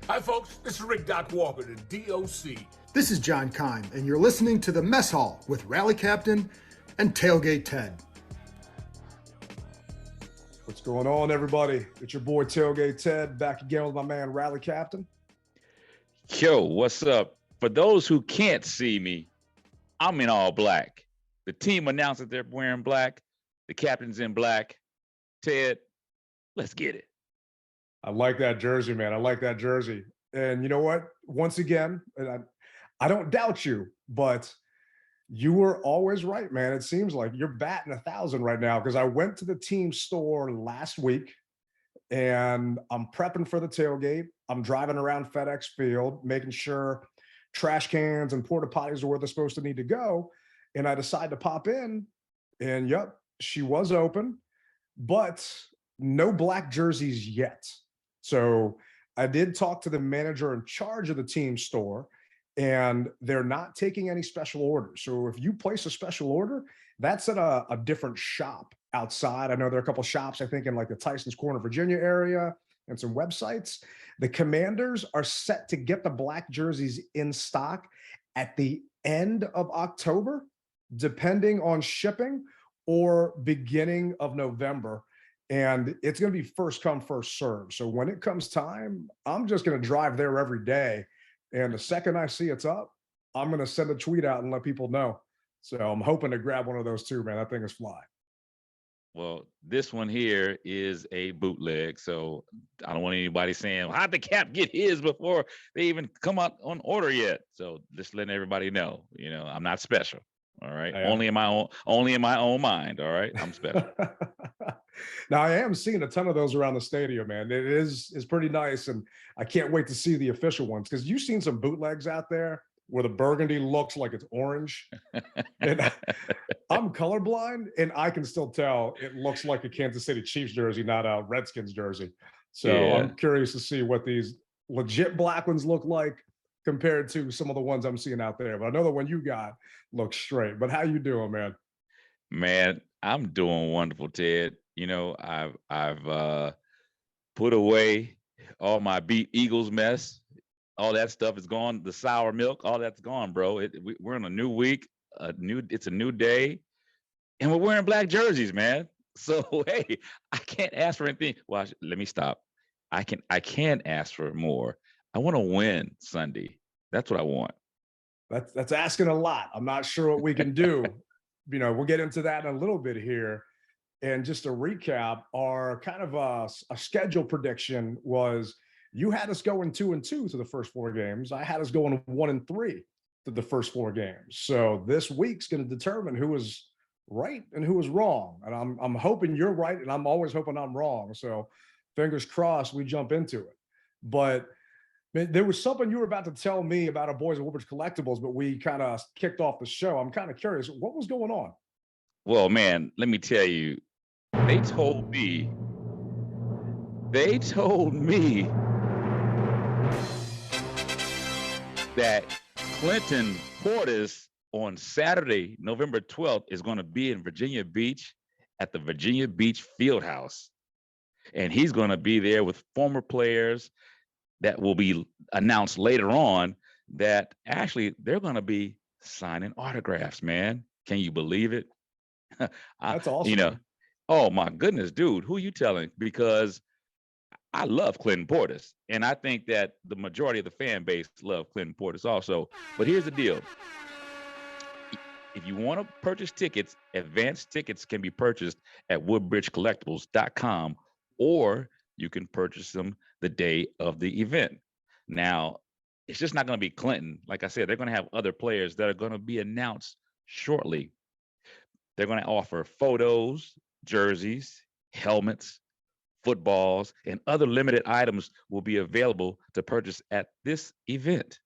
Hi, folks. This is Rick Doc Walker, the DOC. This is John Kime, and you're listening to The Mess Hall with Rally Captain and Tailgate Ted. What's going on, everybody? It's your boy Tailgate Ted, back again with my man Rally Captain. Yo, what's up? For those who can't see me, I'm in all black. The team announced that they're wearing black. The captain's in black. Ted, let's get it. I like that jersey, man. I like that jersey. And you know what? Once again, and I don't doubt you, but you were always right, man. It seems like you're batting 1,000 right now, because I went to the team store last week and I'm prepping for the tailgate. I'm driving around FedEx Field, making sure trash cans and porta potties are where they're supposed to need to go. And I decided to pop in, and yep, she was open, but no black jerseys yet. So I did talk to the manager in charge of the team store, and they're not taking any special orders. So if you place a special order, that's at a different shop outside. I know there are a couple of shops, I think, in like the Tyson's Corner, Virginia area, and some websites. The Commanders are set to get the black jerseys in stock at the end of October, depending on shipping, or beginning of November. And it's going to be first come, first serve. So when it comes time, I'm just going to drive there every day. And the second I see it's up, I'm going to send a tweet out and let people know. So I'm hoping to grab one of those too, man. That thing is fly. Well, this one here is a bootleg. So I don't want anybody saying, well, how'd the Cap get his before they even come out on order yet? So just letting everybody know, I'm not special. All right. Only in my own mind. All right. I'm special. Now I am seeing a ton of those around the stadium, man. It's pretty nice. And I can't wait to see the official ones, because you've seen some bootlegs out there where the burgundy looks like it's orange. And I'm colorblind, and I can still tell it looks like a Kansas City Chiefs jersey, not a Redskins jersey. So yeah. I'm curious to see what these legit black ones look like compared to some of the ones I'm seeing out there. But I know the one you got looks straight. But how you doing, man? Man, I'm doing wonderful, Ted. I've put away all my beat Eagles mess. All that stuff is gone. The sour milk, all that's gone, bro. We're in a new week. It's a new day, and we're wearing black jerseys, man. So hey, I can't ask for anything. Well, let me stop. I can ask for more. I want to win Sunday. That's what I want. That's asking a lot. I'm not sure what we can do. We'll get into that in a little bit here. And just to recap, our kind of a schedule prediction was, you had us going 2-2 to the first 4 games. I had us going 1-3 to the first 4 games. So this week's going to determine who is right and who is wrong. And I'm hoping you're right, and I'm always hoping I'm wrong. So fingers crossed we jump into it. But there was something you were about to tell me about our boys at Woodbridge Collectibles, but we kind of kicked off the show. I'm kind of curious, what was going on? Well, man, let me tell you, they told me that Clinton Portis on Saturday, November 12th, is going to be in Virginia Beach at the Virginia Beach Fieldhouse. And he's going to be there with former players that will be announced later on, that actually they're going to be signing autographs, man. Can you believe it? That's awesome. Oh my goodness, dude, who you telling? Because I love Clinton Portis, and I think that the majority of the fan base love Clinton Portis also. But here's the deal. If you want to purchase tickets, advanced tickets can be purchased at woodbridgecollectibles.com, or you can purchase them the day of the event. Now, it's just not going to be Clinton. Like I said, they're going to have other players that are going to be announced shortly. They're going to offer photos, jerseys, helmets, footballs, and other limited items will be available to purchase at this event.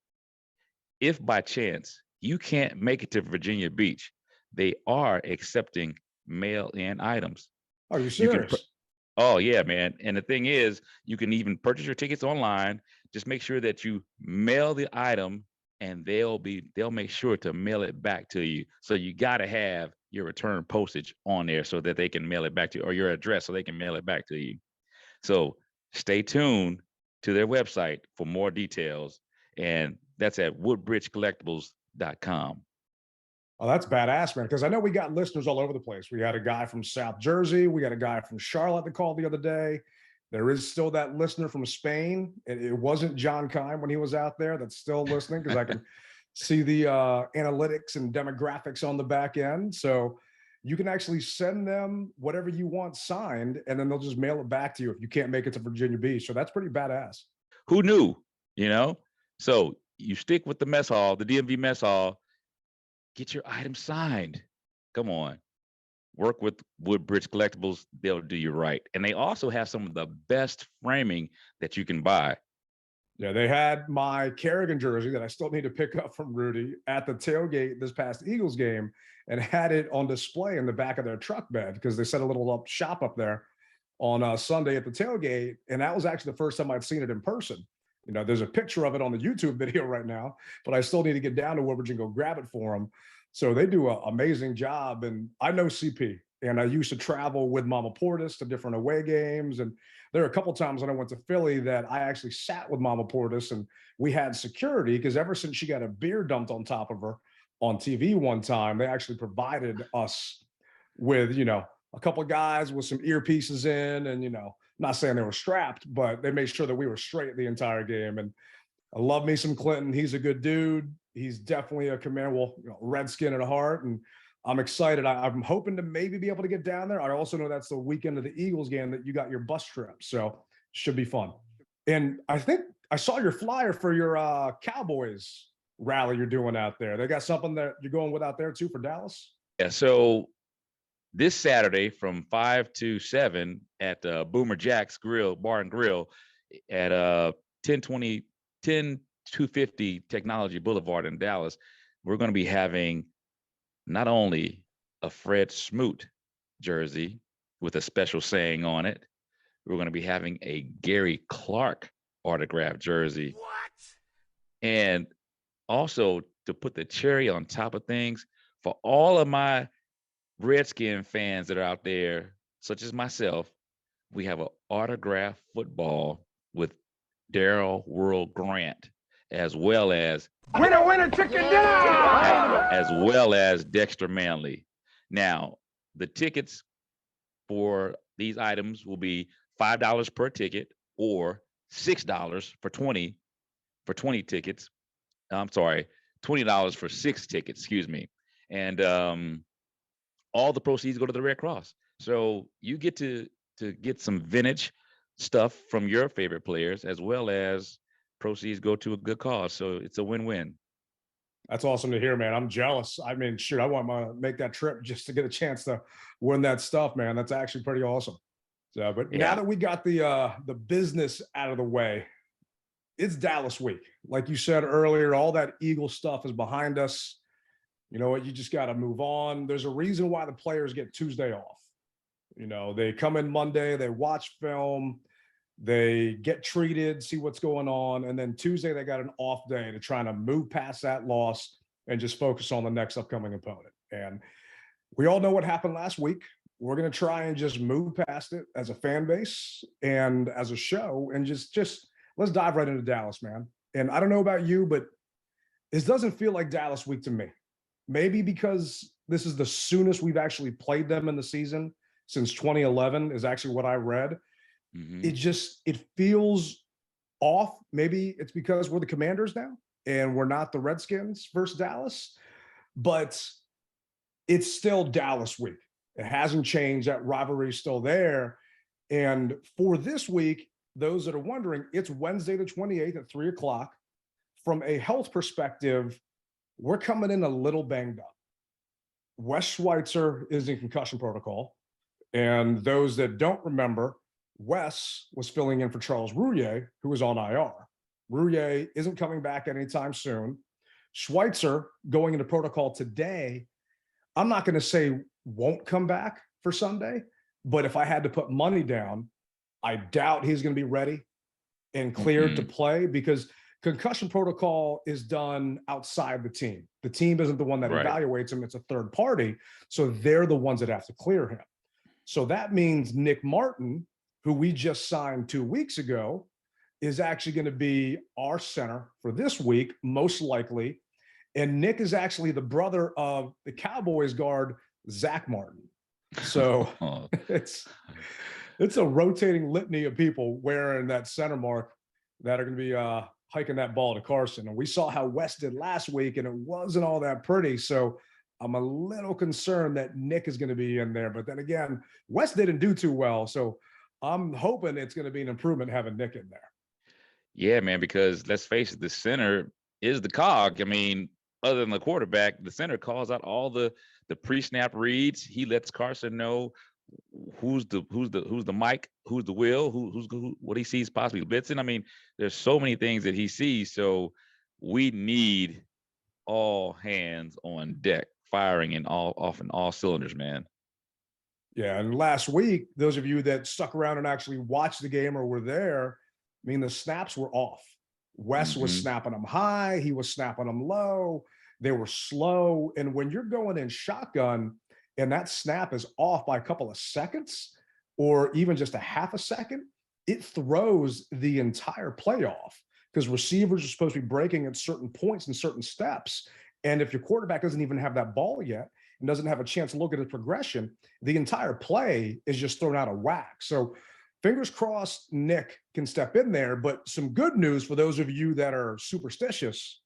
If by chance you can't make it to Virginia Beach, they are accepting mail-in items. Are you serious? Oh yeah, man. And the thing is, you can even purchase your tickets online. Just make sure that you mail the item, and they'll make sure to mail it back to you. So you got to have your return postage on there so that they can mail it back to you, or your address so they can mail it back to you. So stay tuned. to their website for more details. And that's at woodbridgecollectibles.com. Oh, that's badass, man. Because I know we got listeners all over the place. We had a guy from South Jersey. We got a guy from Charlotte that called the other day. There is still that listener from Spain. It wasn't John Kime when he was out there that's still listening, because I can see the analytics and demographics on the back end. So you can actually send them whatever you want signed, and then they'll just mail it back to you if you can't make it to Virginia Beach. So that's pretty badass. Who knew, you know? So you stick with the mess hall, the DMV mess hall, get your item signed. Come on. Work with Woodbridge Collectibles. They'll do you right. And they also have some of the best framing that you can buy. Yeah, they had my Kerrigan jersey that I still need to pick up from Rudy at the tailgate this past Eagles game, and had it on display in the back of their truck bed because they set a little shop up there on Sunday at the tailgate. And that was actually the first time I'd seen it in person. You know, there's a picture of it on the YouTube video right now, but I still need to get down to Woodbridge and go grab it for them. So they do an amazing job. And I know CP, and I used to travel with Mama Portis to different away games. And there are a couple times when I went to Philly that I actually sat with Mama Portis, and we had security, because ever since she got a beer dumped on top of her on TV one time, they actually provided us with, you know, a couple of guys with some earpieces in, and, you know, not saying they were strapped, but they made sure that we were straight the entire game. And I love me some Clinton. He's a good dude. He's definitely a commander, well, you know, Redskin at heart. And I'm excited. I'm hoping to maybe be able to get down there. I also know that's the weekend of the Eagles game that you got your bus trip. So should be fun. And I think I saw your flyer for your Cowboys rally you're doing out there. They got something that you're going with out there too for Dallas? Yeah, so this Saturday from 5 to 7 at Boomer Jack's Grill, Bar and Grill at 10250 Technology Boulevard in Dallas, we're going to be having not only a Fred Smoot jersey with a special saying on it, we're going to be having a Gary Clark autographed jersey. What? And also, to put the cherry on top of things, for all of my Redskin fans that are out there, such as myself, we have an autographed football with Darrell World Grant, as well as Winner, winner, chicken dinner! as well as Dexter Manley. Now, the tickets for these items will be $5 per ticket, or $6 for 20 tickets. I'm sorry, $20 for 6 tickets, excuse me. And all the proceeds go to the Red Cross. So you get to get some vintage stuff from your favorite players, as well as proceeds go to a good cause. So it's a win-win. That's awesome to hear, man. I'm jealous. I mean, shoot, I want to make that trip just to get a chance to win that stuff, man. That's actually pretty awesome. So, but now that we got the business out of the way, it's Dallas week. Like you said earlier, all that Eagle stuff is behind us. You know what? You just got to move on. There's a reason why the players get Tuesday off. You know, they come in Monday, they watch film, they get treated, see what's going on. And then Tuesday, they got an off day to try to move past that loss and just focus on the next upcoming opponent. And we all know what happened last week. We're going to try and just move past it as a fan base and as a show, and just let's dive right into Dallas, man. And I don't know about you, but this doesn't feel like Dallas week to me. Maybe because this is the soonest we've actually played them in the season since 2011 is actually what I read. Mm-hmm. It feels off. Maybe it's because we're the Commanders now and we're not the Redskins versus Dallas, but it's still Dallas week. It hasn't changed. That rivalry is still there. And for this week, those that are wondering, it's Wednesday the 28th at 3:00. From a health perspective, we're coming in a little banged up. Wes Schweitzer is in concussion protocol. And those that don't remember, Wes was filling in for Charles Rouillet, who was on IR. Rouillet isn't coming back anytime soon. Schweitzer going into protocol today, I'm not going to say won't come back for Sunday, but if I had to put money down, I doubt he's going to be ready and cleared to play, because concussion protocol is done outside the team. The team isn't the one that evaluates him. It's a third party. So they're the ones that have to clear him. So that means Nick Martin, who we just signed 2 weeks ago, is actually going to be our center for this week, most likely. And Nick is actually the brother of the Cowboys guard, Zach Martin. So it's a rotating litany of people wearing that center mark that are going to be hiking that ball to Carson. And we saw how West did last week, and it wasn't all that pretty. So I'm a little concerned that Nick is going to be in there. But then again, West didn't do too well. So I'm hoping it's going to be an improvement having Nick in there. Yeah, man, because let's face it, the center is the cog. I mean, other than the quarterback, the center calls out all the pre-snap reads. He lets Carson know who's the Mike, who's the Will, who what he sees possibly blitzing. I mean, there's so many things that he sees. So we need all hands on deck, firing in all cylinders, man. Yeah, and last week, those of you that stuck around and actually watched the game or were there, I mean, the snaps were off. Wes was snapping them high. He was snapping them low. They were slow. And when you're going in shotgun and that snap is off by a couple of seconds or even just a half a second, it throws the entire play off because receivers are supposed to be breaking at certain points and certain steps. And if your quarterback doesn't even have that ball yet and doesn't have a chance to look at his progression, the entire play is just thrown out of whack. So fingers crossed Nick can step in there. But some good news for those of you that are superstitious,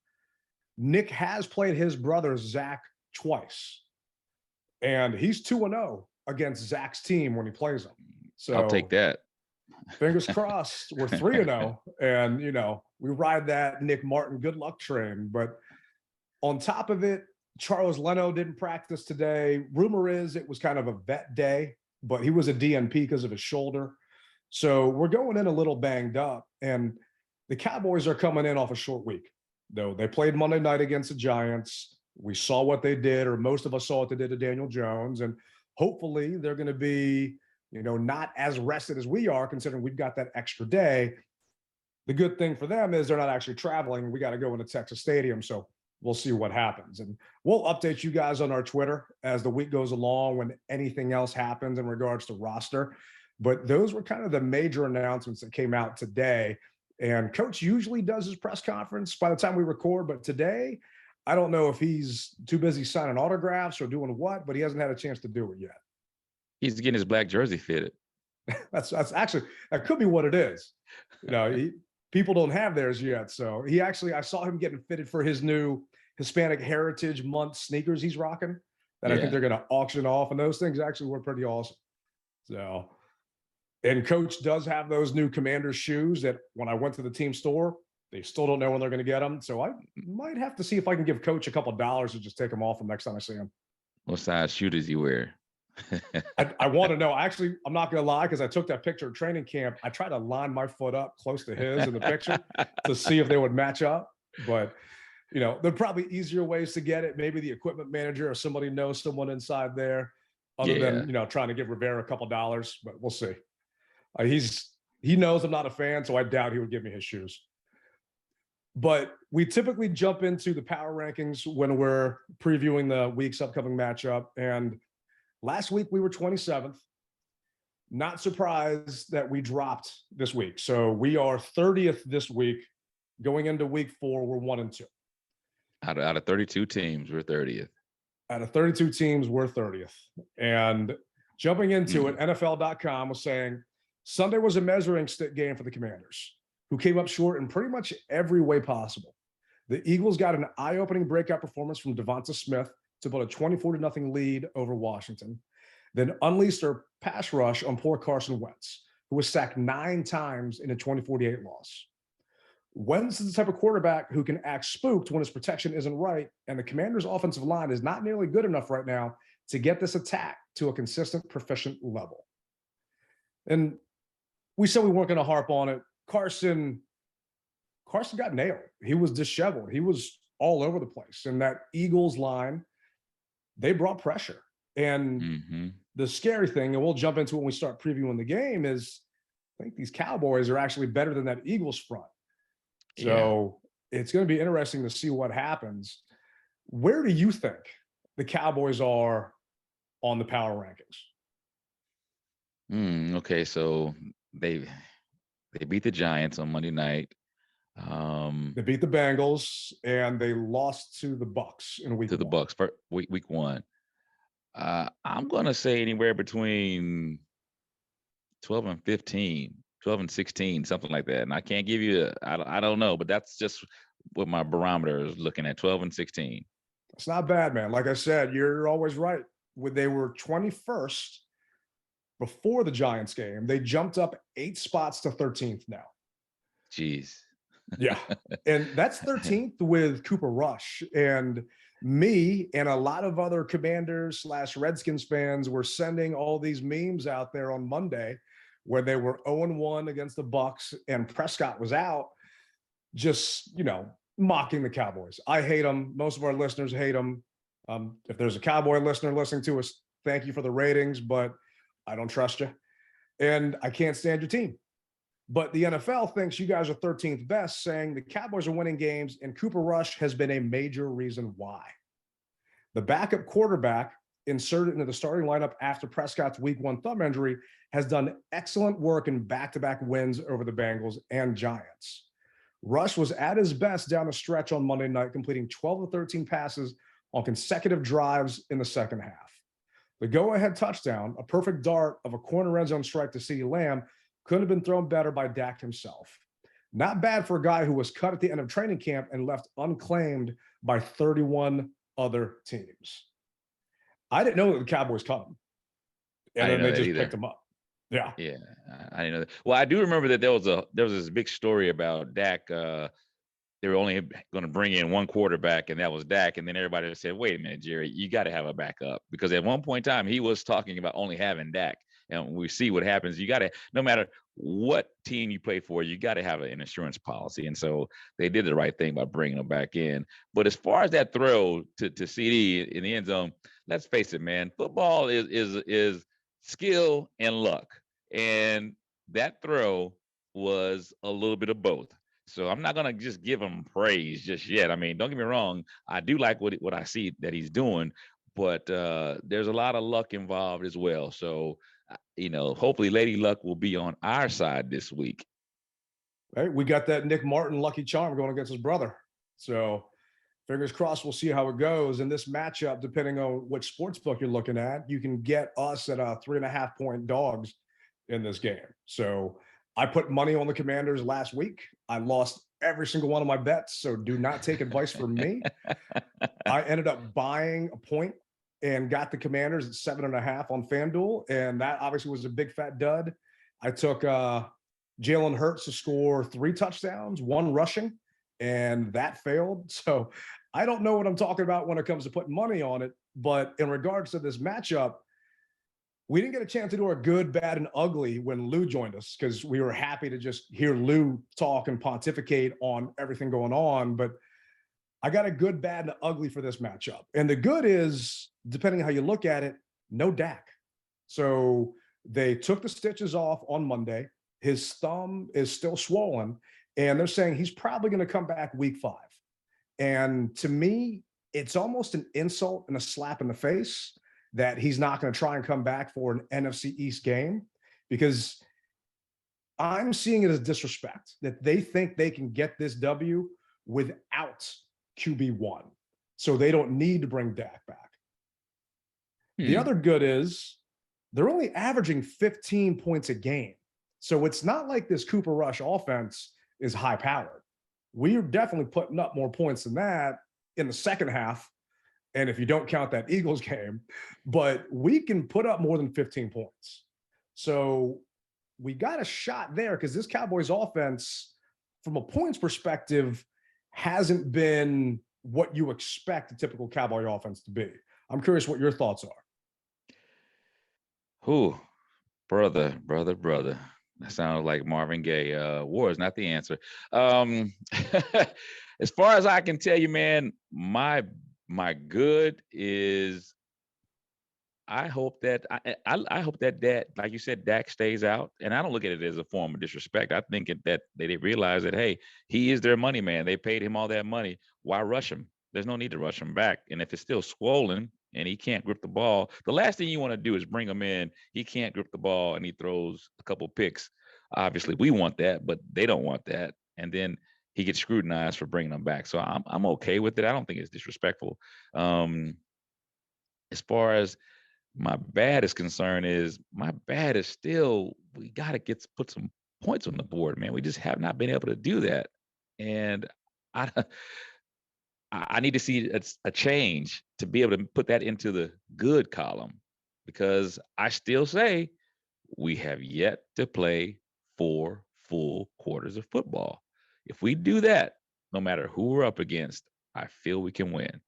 Nick has played his brother Zach twice. And he's 2-0 against Zach's team when he plays them. So I'll take that. Fingers crossed, we're 3-0. And, you know, we ride that Nick Martin good luck train. But on top of it, Charles Leno didn't practice today. Rumor is it was kind of a vet day, but he was a DNP because of his shoulder. So we're going in a little banged up, and the Cowboys are coming in off a short week. Though they played Monday night against the Giants. We saw what they did, or most of us saw what they did to Daniel Jones, and hopefully they're going to be, you know, not as rested as we are, considering we've got that extra day. The good thing for them is they're not actually traveling. We got to go into Texas Stadium, so we'll see what happens. And we'll update you guys on our Twitter as the week goes along when anything else happens in regards to roster. But those were kind of the major announcements that came out today. And Coach usually does his press conference by the time we record. But today, I don't know if he's too busy signing autographs or doing what, but he hasn't had a chance to do it yet. He's getting his black jersey fitted. That's actually, that could be what it is. You know, people don't have theirs yet. So I saw him getting fitted for his new Hispanic Heritage Month sneakers he's rocking that I think they're going to auction off. And those things actually were pretty awesome. So, and Coach does have those new Commanders shoes that when I went to the team store, they still don't know when they're going to get them. So I might have to see if I can give Coach a couple of dollars to just take them off him next time I see him. What size shoe does he wear? I want to know. Actually, I'm not going to lie, because I took that picture of training camp. I tried to line my foot up close to his in the picture to see if they would match up. But, you know, there are probably easier ways to get it. Maybe the equipment manager or somebody knows someone inside there other than, you know, trying to give Rivera a couple of dollars. But we'll see. He knows I'm not a fan, so I doubt he would give me his shoes. But we typically jump into the power rankings when we're previewing the week's upcoming matchup. And last week we were 27th. Not surprised that we dropped this week. So we are 30th this week. Going into week 4, we're 1-2. Out of 32 teams, we're 30th. Out of 32 teams, we're 30th. And jumping into it, NFL.com was saying Sunday was a measuring stick game for the Commanders, who came up short in pretty much every way possible. The Eagles got an eye-opening breakout performance from Devonta Smith to put a 24-0 lead over Washington, then unleashed their pass rush on poor Carson Wentz, who was sacked 9 times in a 20-48 loss. Wentz is the type of quarterback who can act spooked when his protection isn't right, and the Commanders' offensive line is not nearly good enough right now to get this attack to a consistent, proficient level. And we said we weren't going to harp on it. Carson got nailed. He was disheveled. He was all over the place. And that Eagles line, they brought pressure. And the scary thing, and we'll jump into when we start previewing the game, is I think these Cowboys are actually better than that Eagles front. So it's going to be interesting to see what happens. Where do you think the Cowboys are on the power rankings? Okay, so the They beat the Giants on Monday night. They beat the Bengals and they lost to the Bucks in week to the one. Bucks for week one. I'm gonna say anywhere between 12 and 15, 12 and 16, something like that. And I can't give you I don't know, but that's just what my barometer is looking at, 12 and 16. It's not bad, man. Like I said, you're always right. When they were 21st before the Giants game, they jumped up 8 spots to 13th now. Jeez. Yeah. And that's 13th with Cooper Rush. And me and a lot of other Commanders / Redskins fans were sending all these memes out there on Monday where they were 0-1 against the Bucks and Prescott was out, just, mocking the Cowboys. I hate them. Most of our listeners hate them. If there's a Cowboy listener listening to us, thank you for the ratings, but I don't trust you. And I can't stand your team. But the NFL thinks you guys are 13th best, saying the Cowboys are winning games, and Cooper Rush has been a major reason why. The backup quarterback inserted into the starting lineup after Prescott's week 1 thumb injury has done excellent work in back-to-back wins over the Bengals and Giants. Rush was at his best down the stretch on Monday night, completing 12 of 13 passes on consecutive drives in the second half. The go-ahead touchdown, a perfect dart of a corner end zone strike to CeeDee Lamb, could have been thrown better by Dak himself. Not bad for a guy who was cut at the end of training camp and left unclaimed by 31 other teams. I didn't know that the Cowboys cut him. And then they just picked him up. Yeah. Yeah. I didn't know that. Well, I do remember that there was this big story about Dak. They were only going to bring in one quarterback, and that was Dak. And then everybody said, wait a minute, Jerry, you got to have a backup. Because at one point in time, he was talking about only having Dak. And we see what happens. You got to, no matter what team you play for, you got to have an insurance policy. And so they did the right thing by bringing him back in. But as far as that throw to CeeDee in the end zone, let's face it, man, football is skill and luck. And that throw was a little bit of both. So I'm not going to just give him praise just yet. I mean, don't get me wrong. I do like what I see that he's doing, but there's a lot of luck involved as well. So, hopefully Lady Luck will be on our side this week. Right. We got that Nick Martin lucky charm going against his brother. So fingers crossed, we'll see how it goes. In this matchup, depending on which sports book you're looking at, you can get us at 3.5 point dogs in this game. So I put money on the Commanders last week. I lost every single one of my bets. So do not take advice from me. I ended up buying a point and got the Commanders at 7.5 on FanDuel. And that obviously was a big fat dud. I took Jalen Hurts to score 3 touchdowns, 1 rushing, and that failed. So I don't know what I'm talking about when it comes to putting money on it. But in regards to this matchup, we didn't get a chance to do our good, bad, and ugly when Lou joined us because we were happy to just hear Lou talk and pontificate on everything going on. But I got a good, bad, and ugly for this matchup. And the good is, depending on how you look at it, no Dak. So they took the stitches off on Monday. His thumb is still swollen, and they're saying he's probably going to come back week 5. And to me, it's almost an insult and a slap in the face that he's not going to try and come back for an NFC East game, because I'm seeing it as disrespect that they think they can get this W without QB1. So they don't need to bring Dak back. The other good is they're only averaging 15 points a game. So it's not like this Cooper Rush offense is high powered. We're definitely putting up more points than that in the second half. And if you don't count that Eagles game, but we can put up more than 15 points. So we got a shot there because this Cowboys offense, from a points perspective, hasn't been what you expect a typical Cowboy offense to be. I'm curious what your thoughts are. Who, brother. That sounds like Marvin Gaye. War is not the answer. As far as I can tell you, man, my good is I hope that I hope that like you said, Dak stays out. And I don't look at it as a form of disrespect. I think that they realize that, hey, he is their money man. They paid him all that money. Why rush him? There's no need to rush him back. And if it's still swollen and he can't grip the ball, the last thing you want to do is bring him in. He can't grip the ball and he throws a couple picks obviously we want that, but they don't want that. And then he gets scrutinized for bringing them back. So I'm okay with it. I don't think it's disrespectful. As far as my bad is concerned, is my bad is still, we got to put some points on the board, man. We just have not been able to do that. And I need to see a change to be able to put that into the good column, because I still say we have yet to play 4 full quarters of football. If we do that, no matter who we're up against, I feel we can win.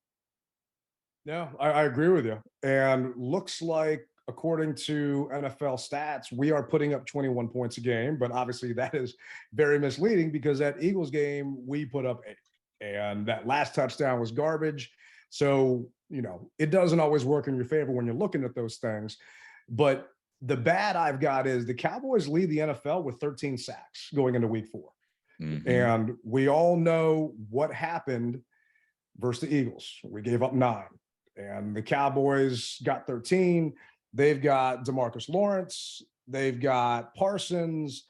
Yeah, I agree with you. And looks like, according to NFL stats, we are putting up 21 points a game, but obviously that is very misleading because that Eagles game, we put up 8. And that last touchdown was garbage. So, it doesn't always work in your favor when you're looking at those things. But the bad I've got is the Cowboys lead the NFL with 13 sacks going into week 4. Mm-hmm. And we all know what happened versus the Eagles. We gave up 9. And the Cowboys got 13. They've got DeMarcus Lawrence. They've got Parsons.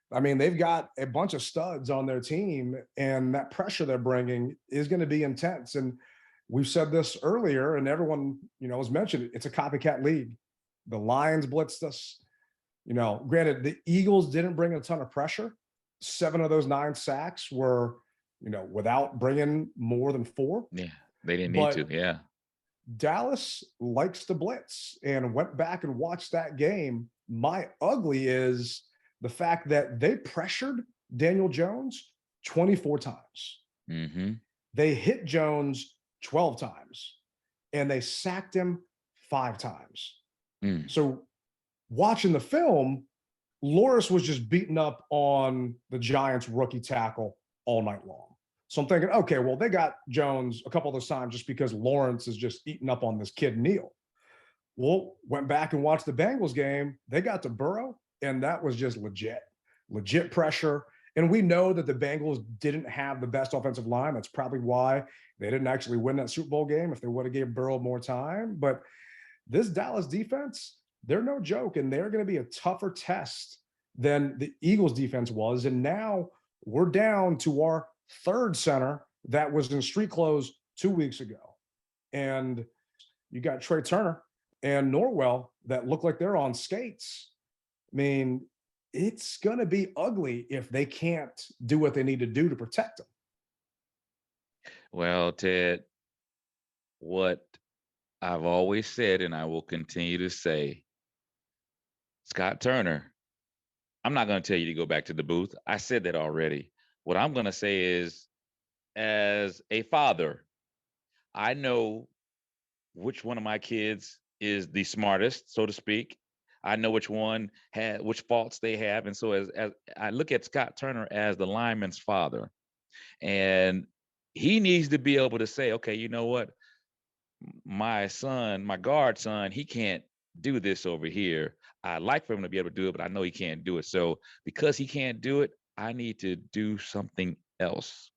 I mean, they've got a bunch of studs on their team, and that pressure they're bringing is going to be intense. And we've said this earlier, and everyone, has mentioned it. It's a copycat league. The Lions blitzed us. Granted, the Eagles didn't bring a ton of pressure. 7 of those 9 sacks were, without bringing more than 4. Yeah, they didn't need to. Yeah. Dallas likes to blitz, and went back and watched that game. My ugly is the fact that they pressured Daniel Jones 24 times. Mm-hmm. They hit Jones 12 times, and they sacked him 5 times. So watching the film, Lawrence was just beating up on the Giants rookie tackle all night long. So I'm thinking, okay, well, they got Jones a couple of those times just because Lawrence is just eating up on this kid, Neal. Well, went back and watched the Bengals game. They got to Burrow, and that was just legit pressure. And we know that the Bengals didn't have the best offensive line. That's probably why they didn't actually win that Super Bowl game if they would have gave Burrow more time. But this Dallas defense, they're no joke, and they're going to be a tougher test than the Eagles defense was. And now we're down to our 3rd center that was in street clothes 2 weeks ago. And you got Trey Turner and Norwell that look like they're on skates. I mean, it's going to be ugly if they can't do what they need to do to protect them. Well, Ted, what I've always said, and I will continue to say, Scott Turner, I'm not going to tell you to go back to the booth. I said that already. What I'm going to say is, as a father, I know which one of my kids is the smartest, so to speak. I know which faults they have. And so as I look at Scott Turner as the lineman's father, and he needs to be able to say, okay, you know what? My son, my guard son, he can't do this over here. I'd like for him to be able to do it, but I know he can't do it. So because he can't do it, I need to do something else.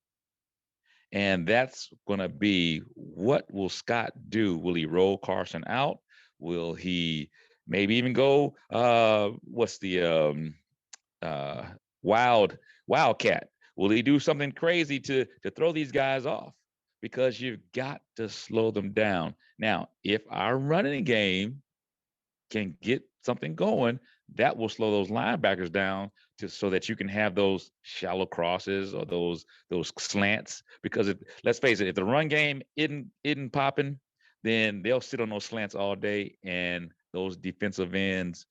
And that's going to be, what will Scott do? Will he roll Carson out? Will he maybe even go, what's the wildcat? Will he do something crazy to throw these guys off? Because you've got to slow them down. Now, if our running game can get something going, that will slow those linebackers down so that you can have those shallow crosses or those slants. Because let's face it, if the run game isn't popping, then they'll sit on those slants all day, and those defensive ends,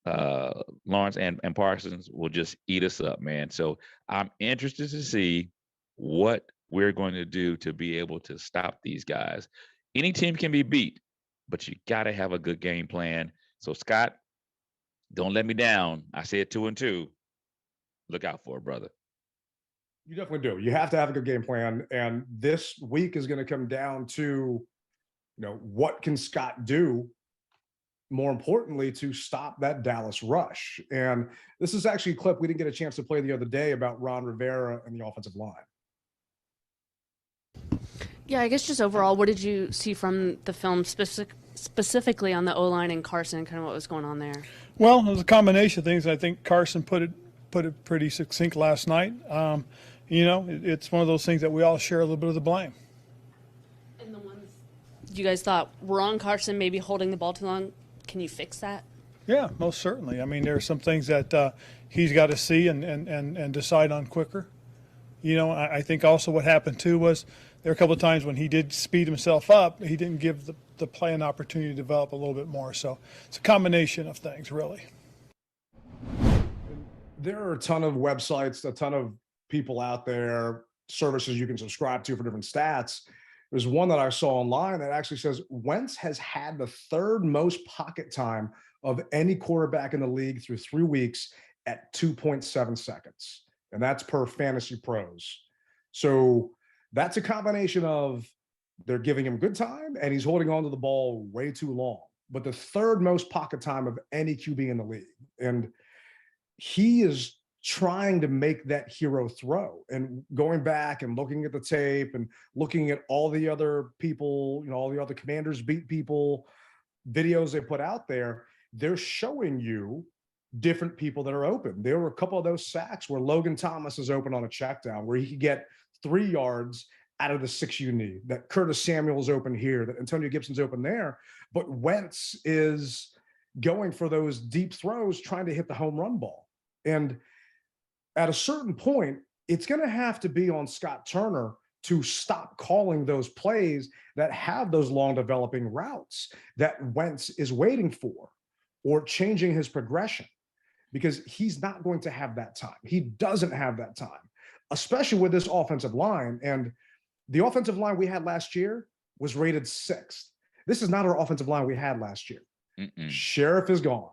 Lawrence and Parsons, will just eat us up, man. So I'm interested to see what we're going to do to be able to stop these guys. Any team can be beat, but you got to have a good game plan. So Scott, don't let me down. I said 2-2. Look out for it, brother. You definitely do. You have to have a good game plan. And this week is going to come down to, what can Scott do, more importantly, to stop that Dallas rush. And this is actually a clip we didn't get a chance to play the other day about Ron Rivera and the offensive line. Yeah, I guess just overall, what did you see from the film specifically on the O-line and Carson, kind of what was going on there? Well, it was a combination of things. I think Carson put put it pretty succinct last night. It's one of those things that we all share a little bit of the blame. And the ones you guys thought were on Carson, maybe holding the ball too long, can you fix that? Yeah, most certainly. I mean, there are some things that he's got to see and decide on quicker. I think also what happened too was there were a couple of times when he did speed himself up, he didn't give the play an opportunity to develop a little bit more. So it's a combination of things, really. There are a ton of websites, a ton of people out there, services you can subscribe to for different stats. There's one that I saw online that actually says Wentz has had the third most pocket time of any quarterback in the league through 3 weeks at 2.7 seconds. And that's per Fantasy Pros. So that's a combination of they're giving him good time and he's holding on to the ball way too long. But the third most pocket time of any QB in the league. And he is trying to make that hero throw, and going back and looking at the tape and looking at all the other people, all the other Commanders beat people, videos they put out there, they're showing you different people that are open. There were a couple of those sacks where Logan Thomas is open on a check down, where he could get 3 yards out of the 6 you need, that Curtis Samuel's open here, that Antonio Gibson's open there. But Wentz is going for those deep throws, trying to hit the home run ball. And at a certain point, it's going to have to be on Scott Turner to stop calling those plays that have those long developing routes that Wentz is waiting for, or changing his progression, because he's not going to have that time. He doesn't have that time, especially with this offensive line. And the offensive line we had last year was rated 6th. This is not our offensive line we had last year. Sheriff is gone.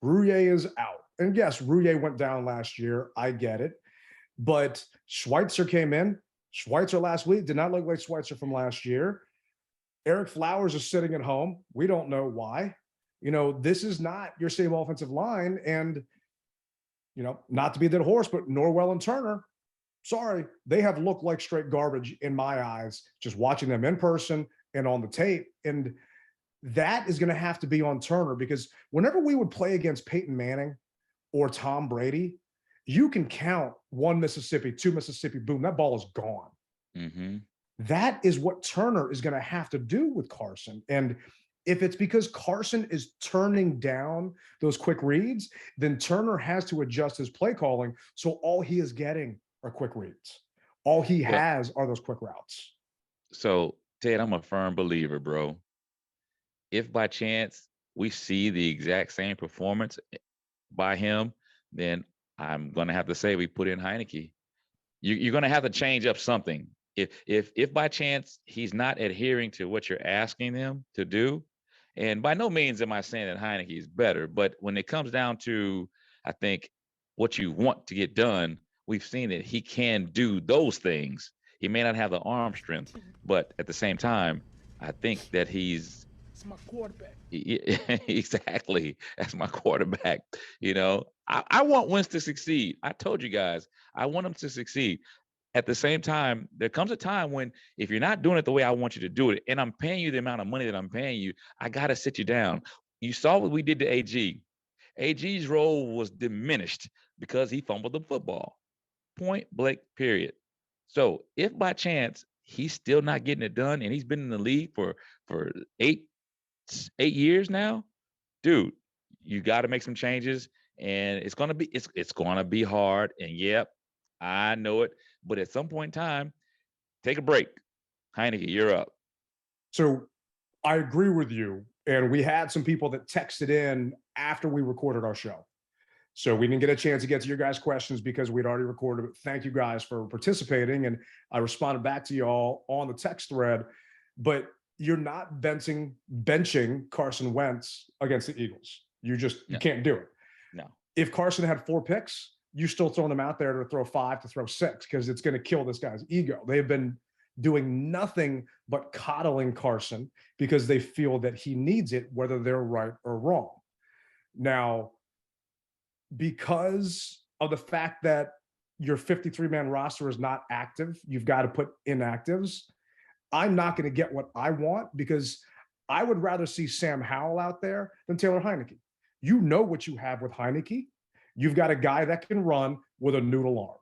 Rouillet is out. And yes, Rouillet went down last year. I get it. But Schweitzer came in. Schweitzer last week did not look like Schweitzer from last year. Eric Flowers is sitting at home. We don't know why. This is not your same offensive line. And, not to be that horse, but Norwell and Turner, sorry, they have looked like straight garbage in my eyes, just watching them in person and on the tape. And that is going to have to be on Turner, because whenever we would play against Peyton Manning or Tom Brady, you can count 1 Mississippi, 2 Mississippi, boom, that ball is gone. That is what Turner is going to have to do with Carson. And if it's because Carson is turning down those quick reads, then Turner has to adjust his play calling. So all he is getting are quick reads. All he has are those quick routes. So, Ted, I'm a firm believer, bro. If by chance we see the exact same performance by him, then I'm going to have to say we put in Heineke. You're going to have to change up something. If by chance he's not adhering to what you're asking him to do, and by no means am I saying that Heineke is better, but when it comes down to, I think, what you want to get done, we've seen that he can do those things. He may not have the arm strength, but at the same time, I think that he's my quarterback. Exactly. That's my quarterback. I want Wentz to succeed. I told you guys, I want him to succeed. At the same time, there comes a time when if you're not doing it the way I want you to do it, and I'm paying you the amount of money that I'm paying you, I got to sit you down. You saw what we did to AG. AG's role was diminished because he fumbled the football. Point blank, period. So if by chance he's still not getting it done, and he's been in the league for 8 years now, dude, you got to make some changes, and it's gonna be hard. And yep, I know it. But at some point in time, take a break. Heineke, you're up. So I agree with you. And we had some people that texted in after we recorded our show. So we didn't get a chance to get to your guys' questions because we'd already recorded it. Thank you guys for participating. And I responded back to y'all on the text thread. But you're not benching Carson Wentz against the Eagles. You can't do it. No. If Carson had 4 picks, you still throwing him out there to throw 5, to throw 6, because it's going to kill this guy's ego. They've been doing nothing but coddling Carson because they feel that he needs it, whether they're right or wrong. Now, because of the fact that your 53-man roster is not active, you've got to put inactives. I'm not going to get what I want, because I would rather see Sam Howell out there than Taylor Heineke. You know what you have with Heineke. you've got a guy that can run with a noodle arm.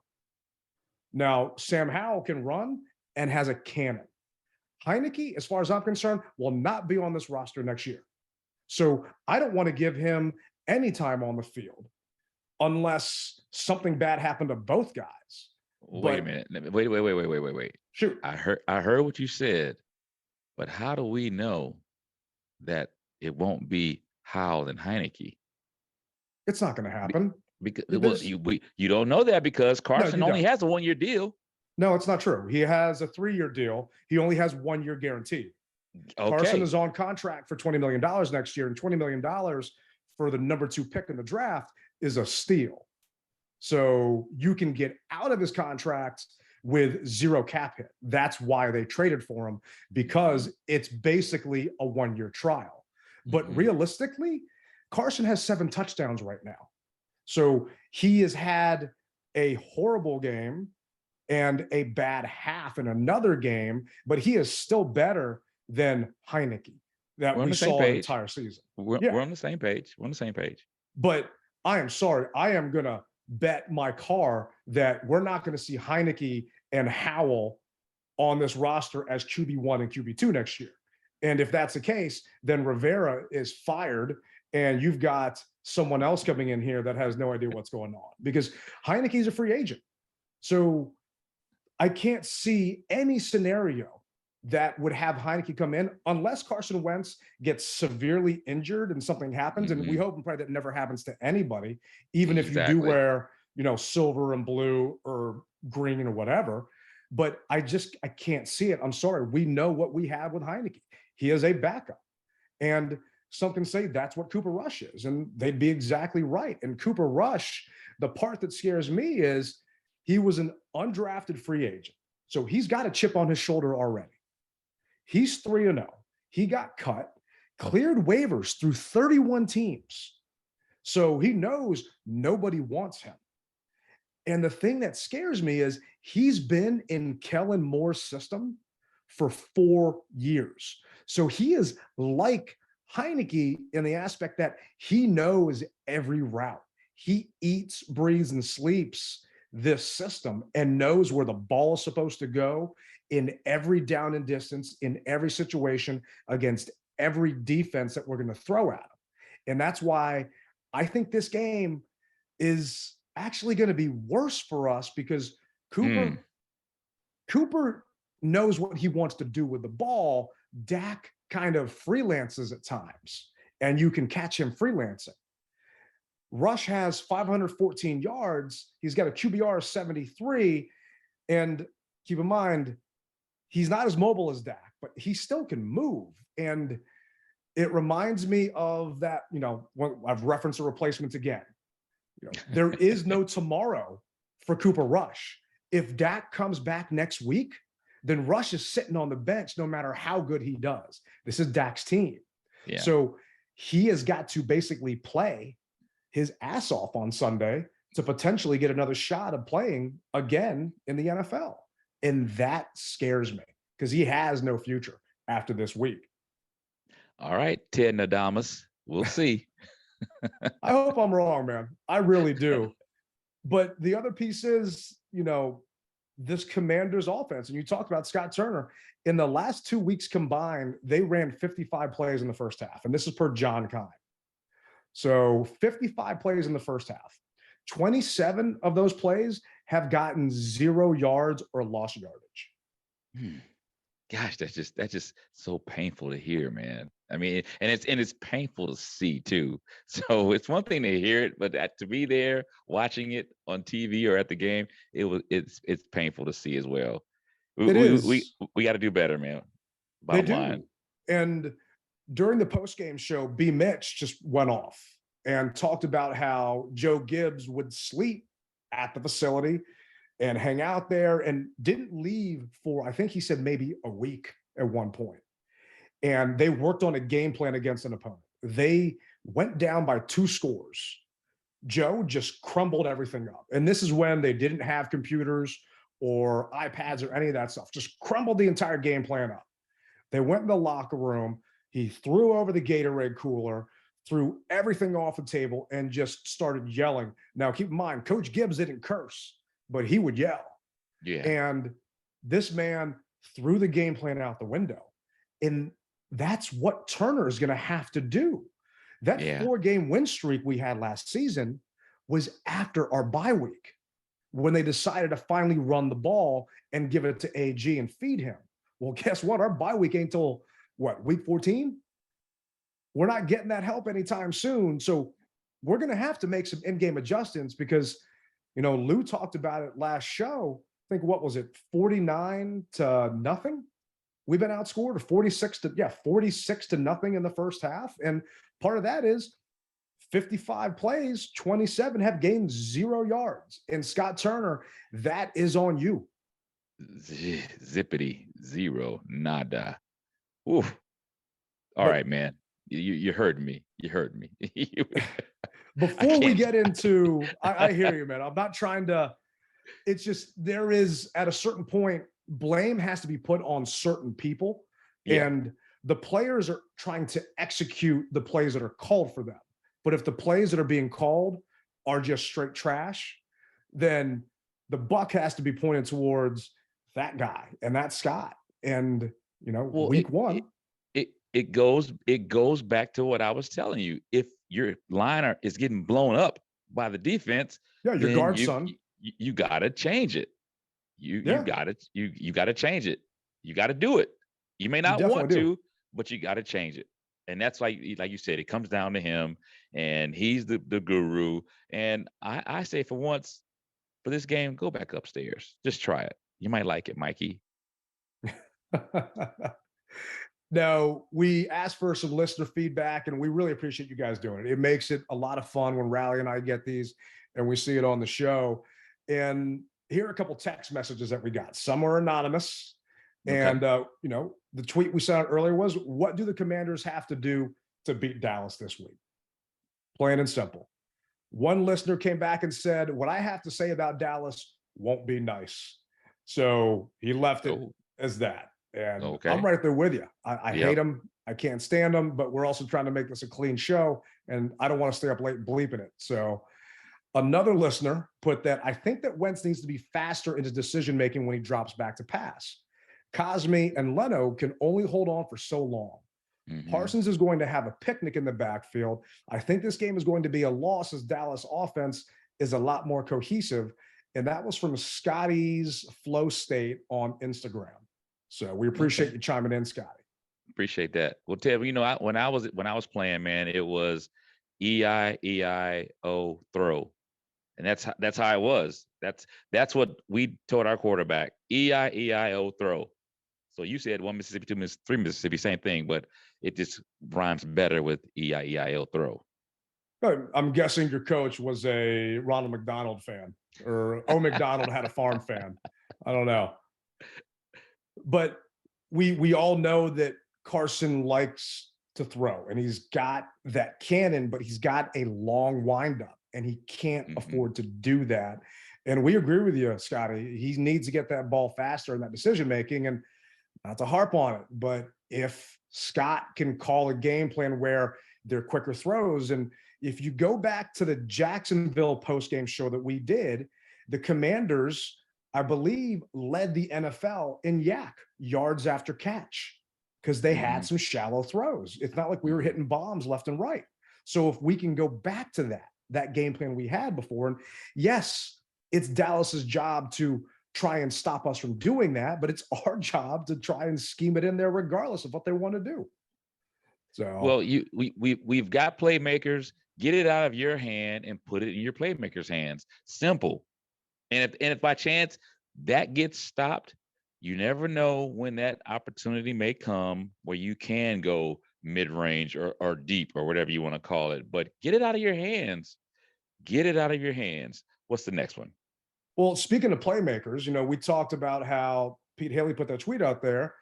Now, Sam Howell can run and has a cannon. Heineke, as far as I'm concerned, will not be on this roster next year. So I don't want to give him any time on the field unless something bad happened to both guys. Wait a minute. Wait. Shoot. I heard what you said, but how do we know that it won't be Howell and Heineke? It's not going to happen. Because you don't know that because Carson only has a 1-year deal. No, it's not true. He has a 3-year deal. He only has 1 year guarantee. Okay. Carson is on contract for $20 million next year, and $20 million for the number 2 pick in the draft is a steal. So you can get out of his contract with 0 cap hit. That's why they traded for him, because it's basically a 1-year trial. But realistically, Carson has 7 touchdowns right now. So he has had a horrible game and a bad half in another game, but he is still better than Heineke that we saw the entire season. We're on the same page. We're on the same page. But I am sorry. I am going to bet my car that we're not going to see Heineke and Howell on this roster as QB1 and QB2 next year. And if that's the case, then Rivera is fired and you've got someone else coming in here that has no idea what's going on, because Heineke is a free agent. So I can't see any scenario that would have Heineke come in unless Carson Wentz gets severely injured and something happens. And we hope and pray that never happens to anybody, even if you do wear, silver and blue or green or whatever. But I can't see it. I'm sorry. We know what we have with Heineke. He is a backup. And some can say that's what Cooper Rush is, and they'd be exactly right. And Cooper Rush, the part that scares me is he was an undrafted free agent. So he's got a chip on his shoulder already. He's 3-0. He got cut, cleared waivers through 31 teams. So he knows nobody wants him. And the thing that scares me is he's been in Kellen Moore's system for 4 years. So he is like Heineke in the aspect that he knows every route. He eats, breathes, and sleeps this system and knows where the ball is supposed to go in every down and distance, in every situation, against every defense that we're going to throw at him. And that's why I think this game is actually going to be worse for us, because Cooper knows what he wants to do with the ball. Dak kind of freelances at times, and you can catch him freelancing. Rush has 514 yards. He's got a QBR of 73. And keep in mind, he's not as mobile as Dak, but he still can move. And it reminds me of that, I've referenced the replacements again. There is no tomorrow for Cooper Rush. If Dak comes back next week, then Rush is sitting on the bench no matter how good he does. This is Dak's team. Yeah. So he has got to basically play his ass off on Sunday to potentially get another shot of playing again in the NFL. And that scares me, because he has no future after this week. All right, Ted Nadamas, we'll see. I hope I'm wrong, man. I really do. But the other piece is, this Commanders offense, and you talked about Scott Turner, in the last 2 weeks combined, they ran 55 plays in the first half. And this is per John Kine. So 55 plays in the first half. 27 of those plays have gotten 0 yards or lost yardage. Gosh, that's just so painful to hear, man. I mean, and it's painful to see too. So it's one thing to hear it, but to be there watching it on TV or at the game, it's painful to see as well. We got to do better, man. Bottom line. And during the post-game show, B. Mitch just went off and talked about how Joe Gibbs would sleep at the facility and hang out there and didn't leave for, I think he said maybe a week at one point. And they worked on a game plan against an opponent. They went down by 2 scores. Joe just crumbled everything up. And this is when they didn't have computers or iPads or any of that stuff. Just crumbled the entire game plan up. They went in the locker room. He threw over the Gatorade cooler, threw everything off the table and just started yelling. Now, keep in mind, Coach Gibbs didn't curse, but he would yell. Yeah. And this man threw the game plan out the window. And that's what Turner is going to have to do. That 4-game win streak we had last season was after our bye week, when they decided to finally run the ball and give it to AG and feed him. Well, guess what? Our bye week ain't till what, week 14? We're not getting that help anytime soon. So we're going to have to make some in-game adjustments because, you know, Lou talked about it last show. I think, what was it, 49-0? We've been outscored, or 46 to nothing in the first half. And part of that is 55 plays, 27 have gained 0 yards. And Scott Turner, that is on you. Zippity, zero, nada. Oof. All right, man. You heard me. You heard me. Before we get into, I hear you, man. I'm not trying to, it's just, there is, at a certain point, blame has to be put on certain people. Yeah. And the players are trying to execute the plays that are called for them. But if the plays that are being called are just straight trash, then the buck has to be pointed towards that guy, and that's Scott. And, you know, week one. It goes back to what I was telling you. If your liner is getting blown up by the defense, your guard son, you gotta change it. You gotta change it. You gotta do it. You may not want to, but you gotta change it. And that's like you said, it comes down to him, and he's the guru. And I say, for once, for this game, go back upstairs. Just try it. You might like it, Mikey. No, we asked for some listener feedback, and we really appreciate you guys doing it. It makes it a lot of fun when Riley and I get these and we see it on the show. And here are a couple text messages that we got. Some are anonymous. Okay. And, you know, the tweet we sent out earlier was, what do the Commanders have to do to beat Dallas this week? Plain and simple. One listener came back and said, what I have to say about Dallas won't be nice. So he left it as that. And I'm right there with you. I hate him. I can't stand him, but we're also trying to make this a clean show, and I don't want to stay up late bleeping it. So another listener put that, I think that Wentz needs to be faster in his decision-making when he drops back to pass. Cosme and Leno can only hold on for so long. Mm-hmm. Parsons is going to have a picnic in the backfield. I think this game is going to be a loss, as Dallas offense is a lot more cohesive. And that was from Scotty's Flow State on Instagram. So we appreciate you chiming in, Scotty. Appreciate that. Well, Ted, you know, when I was playing, man, it was EIEIO throw, and that's how it was. That's what we told our quarterback, EIEIO throw. So you said 1 Mississippi, 2 Mississippi, 3 Mississippi, same thing, but it just rhymes better with EIEIO throw. I'm guessing your coach was a Ronald McDonald fan, or O. McDonald had a farm fan. I don't know. But we all know that Carson likes to throw, and he's got that cannon, but he's got a long windup, and he can't afford to do that. And we agree with you, Scotty. He needs to get that ball faster in that decision making, and not to harp on it, but if Scott can call a game plan where they're quicker throws, and if you go back to the Jacksonville postgame show that we did, the Commanders, I believe, led the NFL in yards after catch, because they had some shallow throws. It's not like we were hitting bombs left and right. So if we can go back to that game plan we had before, and yes, it's Dallas's job to try and stop us from doing that, but it's our job to try and scheme it in there regardless of what they want to do. So, well, we've got playmakers. Get it out of your hand and put it in your playmakers' hands. Simple. And if by chance that gets stopped, you never know when that opportunity may come where you can go mid-range or deep or whatever you want to call it. But get it out of your hands. Get it out of your hands. What's the next one? Well, speaking of playmakers, you know, we talked about how Pete Haley put that tweet out there.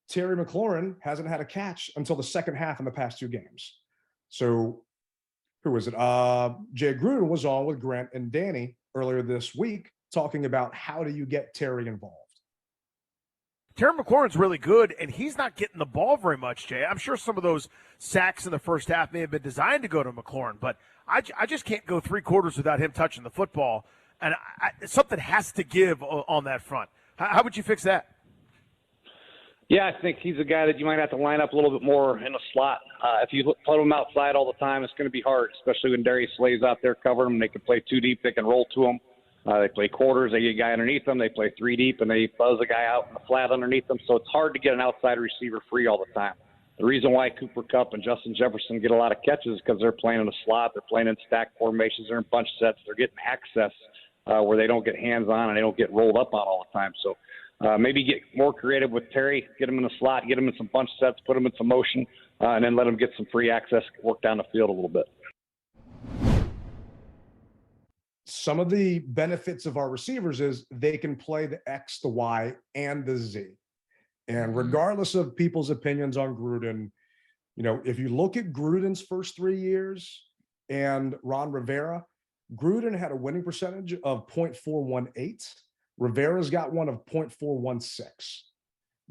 Terry McLaurin hasn't had a catch until the second half in the past 2 games. So who was it? Jay Gruden was on with Grant and Danny earlier this week talking about how do you get Terry involved. Terry McLaurin's really good, and he's not getting the ball very much, Jay. I'm sure some of those sacks in the first half may have been designed to go to McLaurin, but I just can't go 3 quarters without him touching the football, and something has to give on that front. How would you fix that? Yeah, I think he's a guy that you might have to line up a little bit more in a slot. If you put him outside all the time, it's going to be hard, especially when Darius Slay's out there covering him. They can play 2 deep. They can roll to him. They play quarters. They get a guy underneath them. They play 3 deep, and they buzz a guy out in the flat underneath them. So it's hard to get an outside receiver free all the time. The reason why Cooper Kupp and Justin Jefferson get a lot of catches is because they're playing in a slot. They're playing in stack formations. They're in bunch sets. They're getting access where they don't get hands on and they don't get rolled up on all the time. So maybe get more creative with Terry, get him in the slot, get him in some bunch sets, put him in some motion, and then let him get some free access, work down the field a little bit. Some of the benefits of our receivers is they can play the X, the Y, and the Z. And regardless of people's opinions on Gruden, you know, if you look at Gruden's first 3 years and Ron Rivera, Gruden had a winning percentage of .418. Rivera's got one of .416.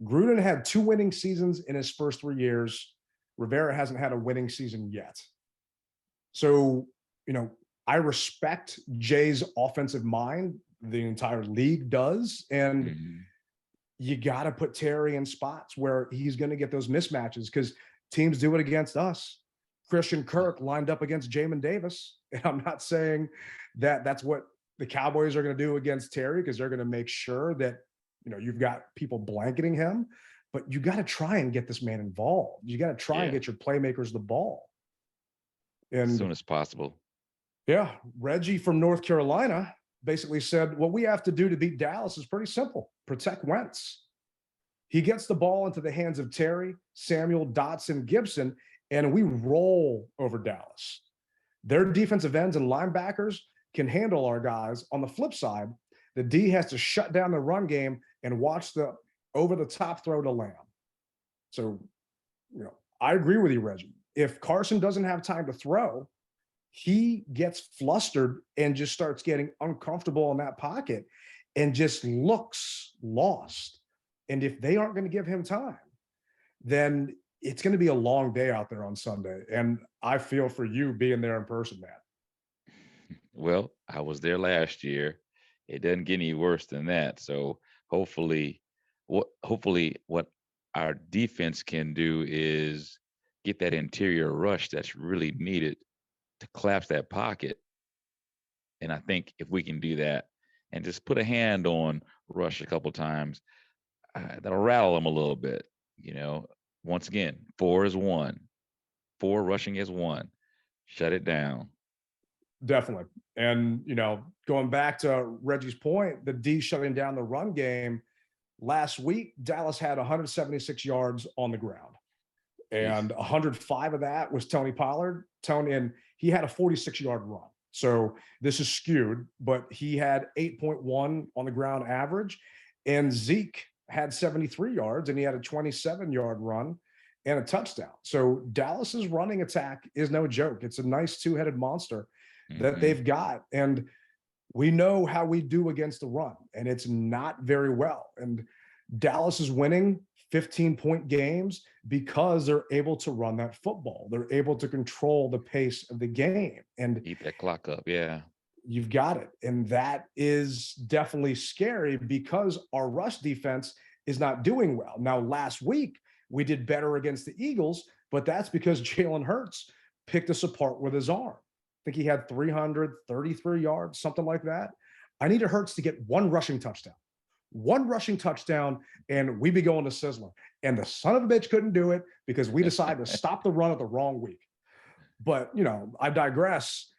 Gruden had 2 winning seasons in his first 3 years. Rivera hasn't had a winning season yet. So, you know, I respect Jay's offensive mind. The entire league does. And you got to put Terry in spots where he's going to get those mismatches because teams do it against us. Christian Kirk lined up against Jamin Davis. And I'm not saying that that's what the Cowboys are going to do against Terry because they're going to make sure that, you know, you've got people blanketing him, but you got to try and get this man involved. You got to try and get your playmakers the ball. And as soon as possible. Yeah. Reggie from North Carolina basically said, what we have to do to beat Dallas is pretty simple. Protect Wentz. He gets the ball into the hands of Terry, Samuel, Dotson, Gibson, and we roll over Dallas. Their defensive ends and linebackers can handle our guys. On the flip side, the D has to shut down the run game and watch the over-the-top throw to Lamb. So, you know, I agree with you, Reggie. If Carson doesn't have time to throw, he gets flustered and just starts getting uncomfortable in that pocket and just looks lost. And if they aren't going to give him time, then it's going to be a long day out there on Sunday. And I feel for you being there in person, man. Well, I was there last year. It doesn't get any worse than that. So hopefully what our defense can do is get that interior rush that's really needed to collapse that pocket. And I think if we can do that and just put a hand on Rush a couple times, that'll rattle them a little bit. You know, once again, 4 is 1. 4 rushing is 1. Shut it down. Definitely. And, you know, going back to Reggie's point, the D shutting down the run game, last week, Dallas had 176 yards on the ground. And 105 of that was Tony Pollard. And he had a 46-yard run. So this is skewed, but he had 8.1 on the ground average. And Zeke had 73 yards, and he had a 27-yard run and a touchdown. So Dallas's running attack is no joke. It's a nice 2-headed monster that they've got. And we know how we do against the run, and it's not very well. And Dallas is winning 15-point games because they're able to run that football. They're able to control the pace of the game and keep that clock up. Yeah. You've got it. And that is definitely scary because our rush defense is not doing well. Now, last week, we did better against the Eagles, but that's because Jalen Hurts picked us apart with his arm. I think he had 333 yards, something like that. I needed Hurts to get one rushing touchdown, and we'd be going to Sizzler. And the son of a bitch couldn't do it because we decided to stop the run at the wrong week. But, you know, I digress.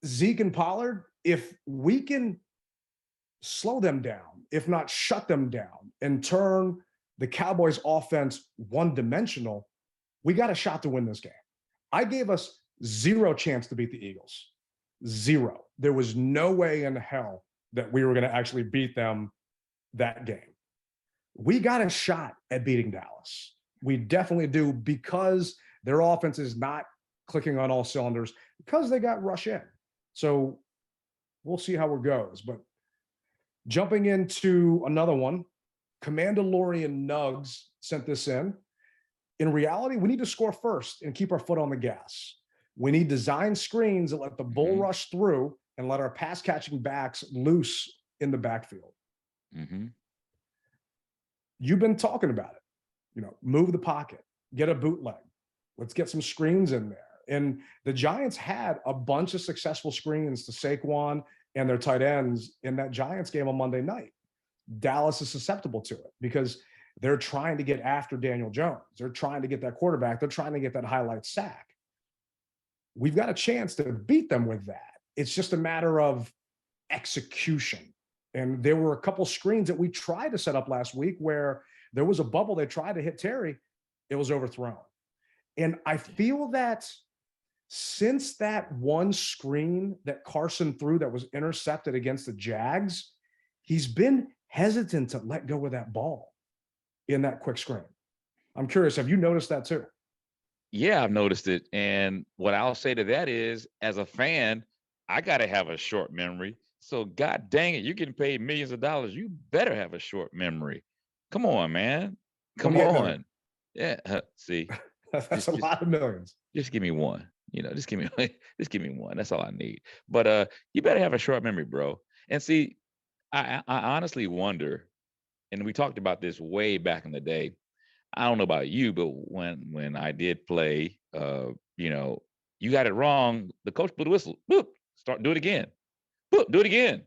Zeke and Pollard, if we can slow them down, if not shut them down, and turn the Cowboys offense one-dimensional, we got a shot to win this game. I gave us 0 chance to beat the Eagles. 0. There was no way in hell that we were going to actually beat them that game. We got a shot at beating Dallas. We definitely do, because their offense is not clicking on all cylinders because they got rush in. So we'll see how it goes. But jumping into another one, Commandalorian Nugs sent this in. In reality, we need to score first and keep our foot on the gas. We need design screens that let the bull rush through and let our pass catching backs loose in the backfield. You've been talking about it. You know, move the pocket, get a bootleg. Let's get some screens in there. And the Giants had a bunch of successful screens to Saquon and their tight ends in that Giants game on Monday night. Dallas is susceptible to it because they're trying to get after Daniel Jones. They're trying to get that quarterback. They're trying to get that highlight sack. We've got a chance to beat them with that. It's just a matter of execution. And there were a couple screens that we tried to set up last week where there was a bubble. They tried to hit Terry. It was overthrown. And I feel that since that one screen that Carson threw that was intercepted against the Jags, he's been hesitant to let go of that ball in that quick screen. I'm curious, have you noticed that too? Yeah, I've noticed it. And what I'll say to that is, as a fan, I got to have a short memory. So, God dang it, you're getting paid millions of dollars. You better have a short memory. Come on, man. Come on. Yeah. See, that's a lot of millions. Just give me one. You know, just give me one. That's all I need. But you better have a short memory, bro. And see, I honestly wonder, and we talked about this way back in the day. I don't know about you, but when I did play, you know, you got it wrong. The coach blew the whistle. Boop. Do it again. Boop. Do it again.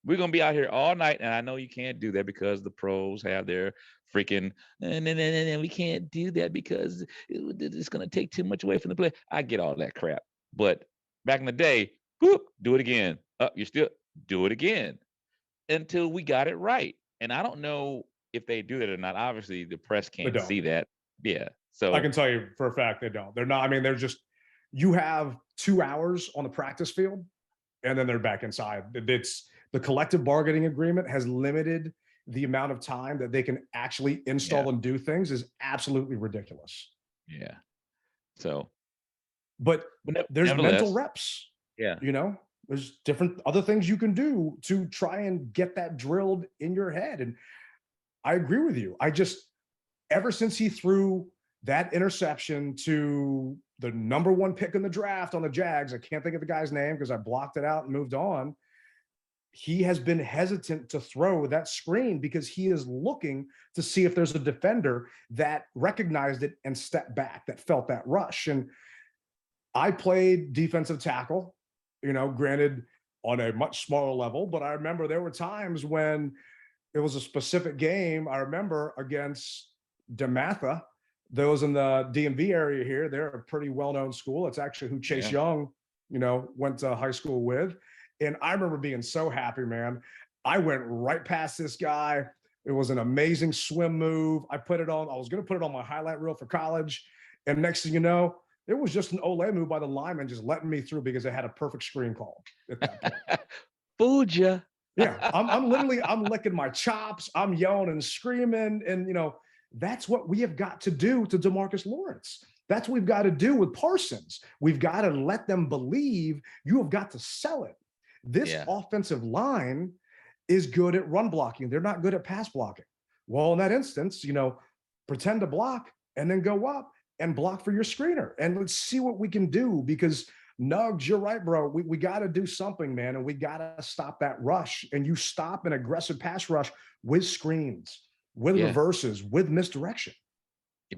We're gonna be out here all night, and I know you can't do that because the pros have their freaking. And we can't do that because it's gonna take too much away from the play. I get all that crap, but back in the day, boop. Do it again. You still do it again until we got it right. And I don't know if they do that or not. Obviously, the press can't see that. Yeah. So I can tell you for a fact they don't. They're not. I mean, they're just. You have 2 hours on the practice field, and then they're back inside. It's the collective bargaining agreement has limited the amount of time that they can actually install and do things is absolutely ridiculous. Yeah. So, but there's mental reps. Yeah. You know, there's different other things you can do to try and get that drilled in your head. And I agree with you. Ever since he threw that interception to the number 1 pick in the draft on the Jags, I can't think of the guy's name because I blocked it out and moved on. He has been hesitant to throw that screen because he is looking to see if there's a defender that recognized it and stepped back, that felt that rush. And I played defensive tackle, you know, granted on a much smaller level, but I remember there were times when it was a specific game. I remember against DeMatha, those in the DMV area here, they're a pretty well-known school. It's actually who Chase Young, you know, went to high school with. And I remember being so happy, man. I went right past this guy. It was an amazing swim move. I was going to put it on my highlight reel for college. And next thing you know, it was just an Olay move by the lineman just letting me through because they had a perfect screen call at that point. Fooled ya. Yeah, I'm licking my chops. I'm yelling and screaming. And, you know, that's what we have got to do to DeMarcus Lawrence. That's what we've got to do with Parsons. We've got to let them believe. You have got to sell it. This offensive line is good at run blocking. They're not good at pass blocking. Well, in that instance, you know, pretend to block and then go up and block for your screener. And let's see what we can do because Nugs, you're right, bro. We got to do something, man. And we got to stop that rush. And you stop an aggressive pass rush with screens, with reverses, with misdirection.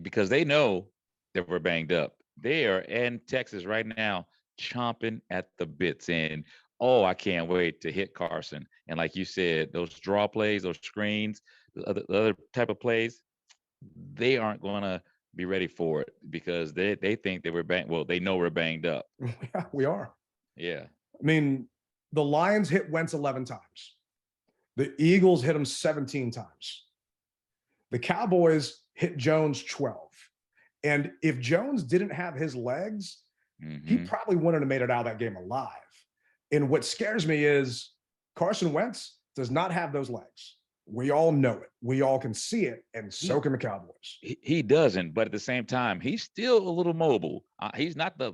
Because they know that we're banged up. They are in Texas right now chomping at the bits. And oh, I can't wait to hit Carson. And like you said, those draw plays, those screens, the other type of plays, they aren't going to be ready for it because they think that we're banged. Well, they know we're banged up. Yeah, we are. Yeah. I mean, the Lions hit Wentz 11 times. The Eagles hit him 17 times. The Cowboys hit Jones 12. And if Jones didn't have his legs, he probably wouldn't have made it out of that game alive. And what scares me is Carson Wentz does not have those legs. We all know it. We all can see it, and so can the Cowboys. He doesn't, but at the same time, he's still a little mobile. He's not the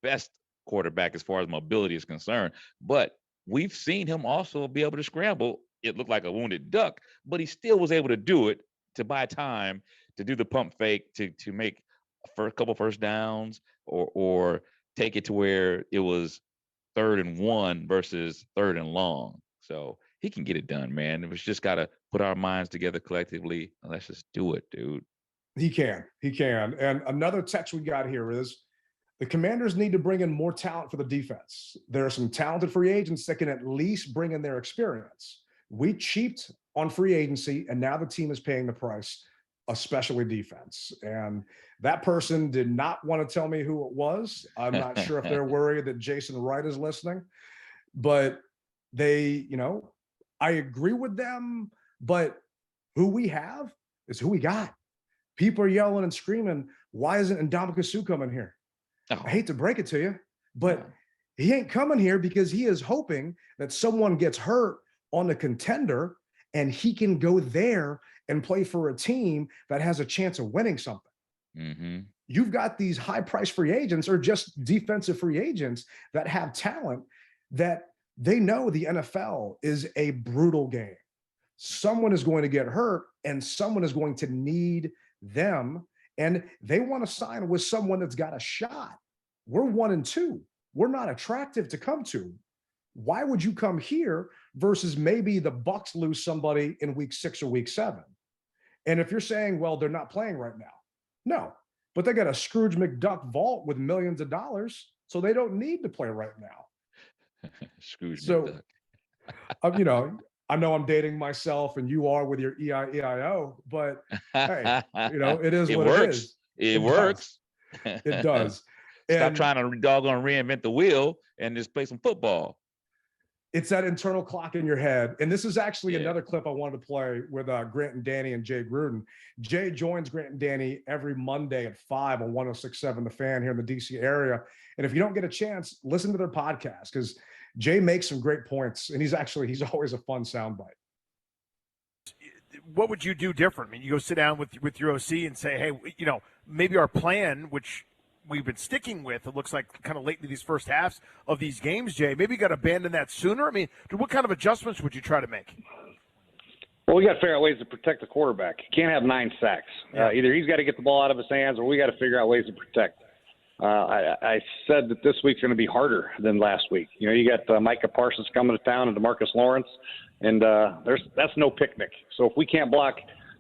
best quarterback as far as mobility is concerned, but we've seen him also be able to scramble it looked like a wounded duck, but he still was able to do it, to buy time, to do the pump fake, to make a couple first downs, or take it to where it was 3rd and 1 versus 3rd and long. So he can get it done, man. We just got to put our minds together collectively and let's just do it, dude. He can. And another text we got here is the Commanders need to bring in more talent for the defense. There are some talented free agents that can at least bring in their experience. We cheaped on free agency, and now the team is paying the price, especially defense. And that person did not want to tell me who it was. I'm not sure if they're worried that Jason Wright is listening, but they, I agree with them, but who we have is who we got. People are yelling and screaming, why isn't Ndamukong Suh coming here? Oh. I hate to break it to you, but he ain't coming here because he is hoping that someone gets hurt on the contender and he can go there and play for a team that has a chance of winning something. Mm-hmm. You've got these high-priced free agents or just defensive free agents that have talent that they know the NFL is a brutal game. Someone is going to get hurt and someone is going to need them, and they want to sign with someone that's got a shot. We're 1-2. We're not attractive to come to. Why would you come here versus maybe the Bucs lose somebody in week 6 or week 7? And if you're saying, well, they're not playing right now, no, but they got a Scrooge McDuck vault with millions of dollars, so they don't need to play right now. Scrooge McDuck. I know I'm dating myself and you are with your EIEIO, but hey, it is what it is. It works. It does. Stop trying to doggone reinvent the wheel and just play some football. It's that internal clock in your head. And this is actually another clip I wanted to play with Grant and Danny and Jay Gruden. Jay joins Grant and Danny every Monday at 5 on 106.7 The Fan here in the DC area. And if you don't get a chance, listen to their podcast because Jay makes some great points, and he's always a fun soundbite. What would you do different? I mean, you go sit down with your OC and say, hey, maybe our plan, which we've been sticking with, it looks like kind of late into these first halves of these games, Jay, maybe you got to abandon that sooner. I mean, what kind of adjustments would you try to make? Well, we got to figure out ways to protect the quarterback. You can't have 9 sacks. Yeah. Either he's got to get the ball out of his hands, or we got to figure out ways to protect. I said that this week's going to be harder than last week. You got Micah Parsons coming to town and DeMarcus Lawrence, and that's no picnic. So if we can't block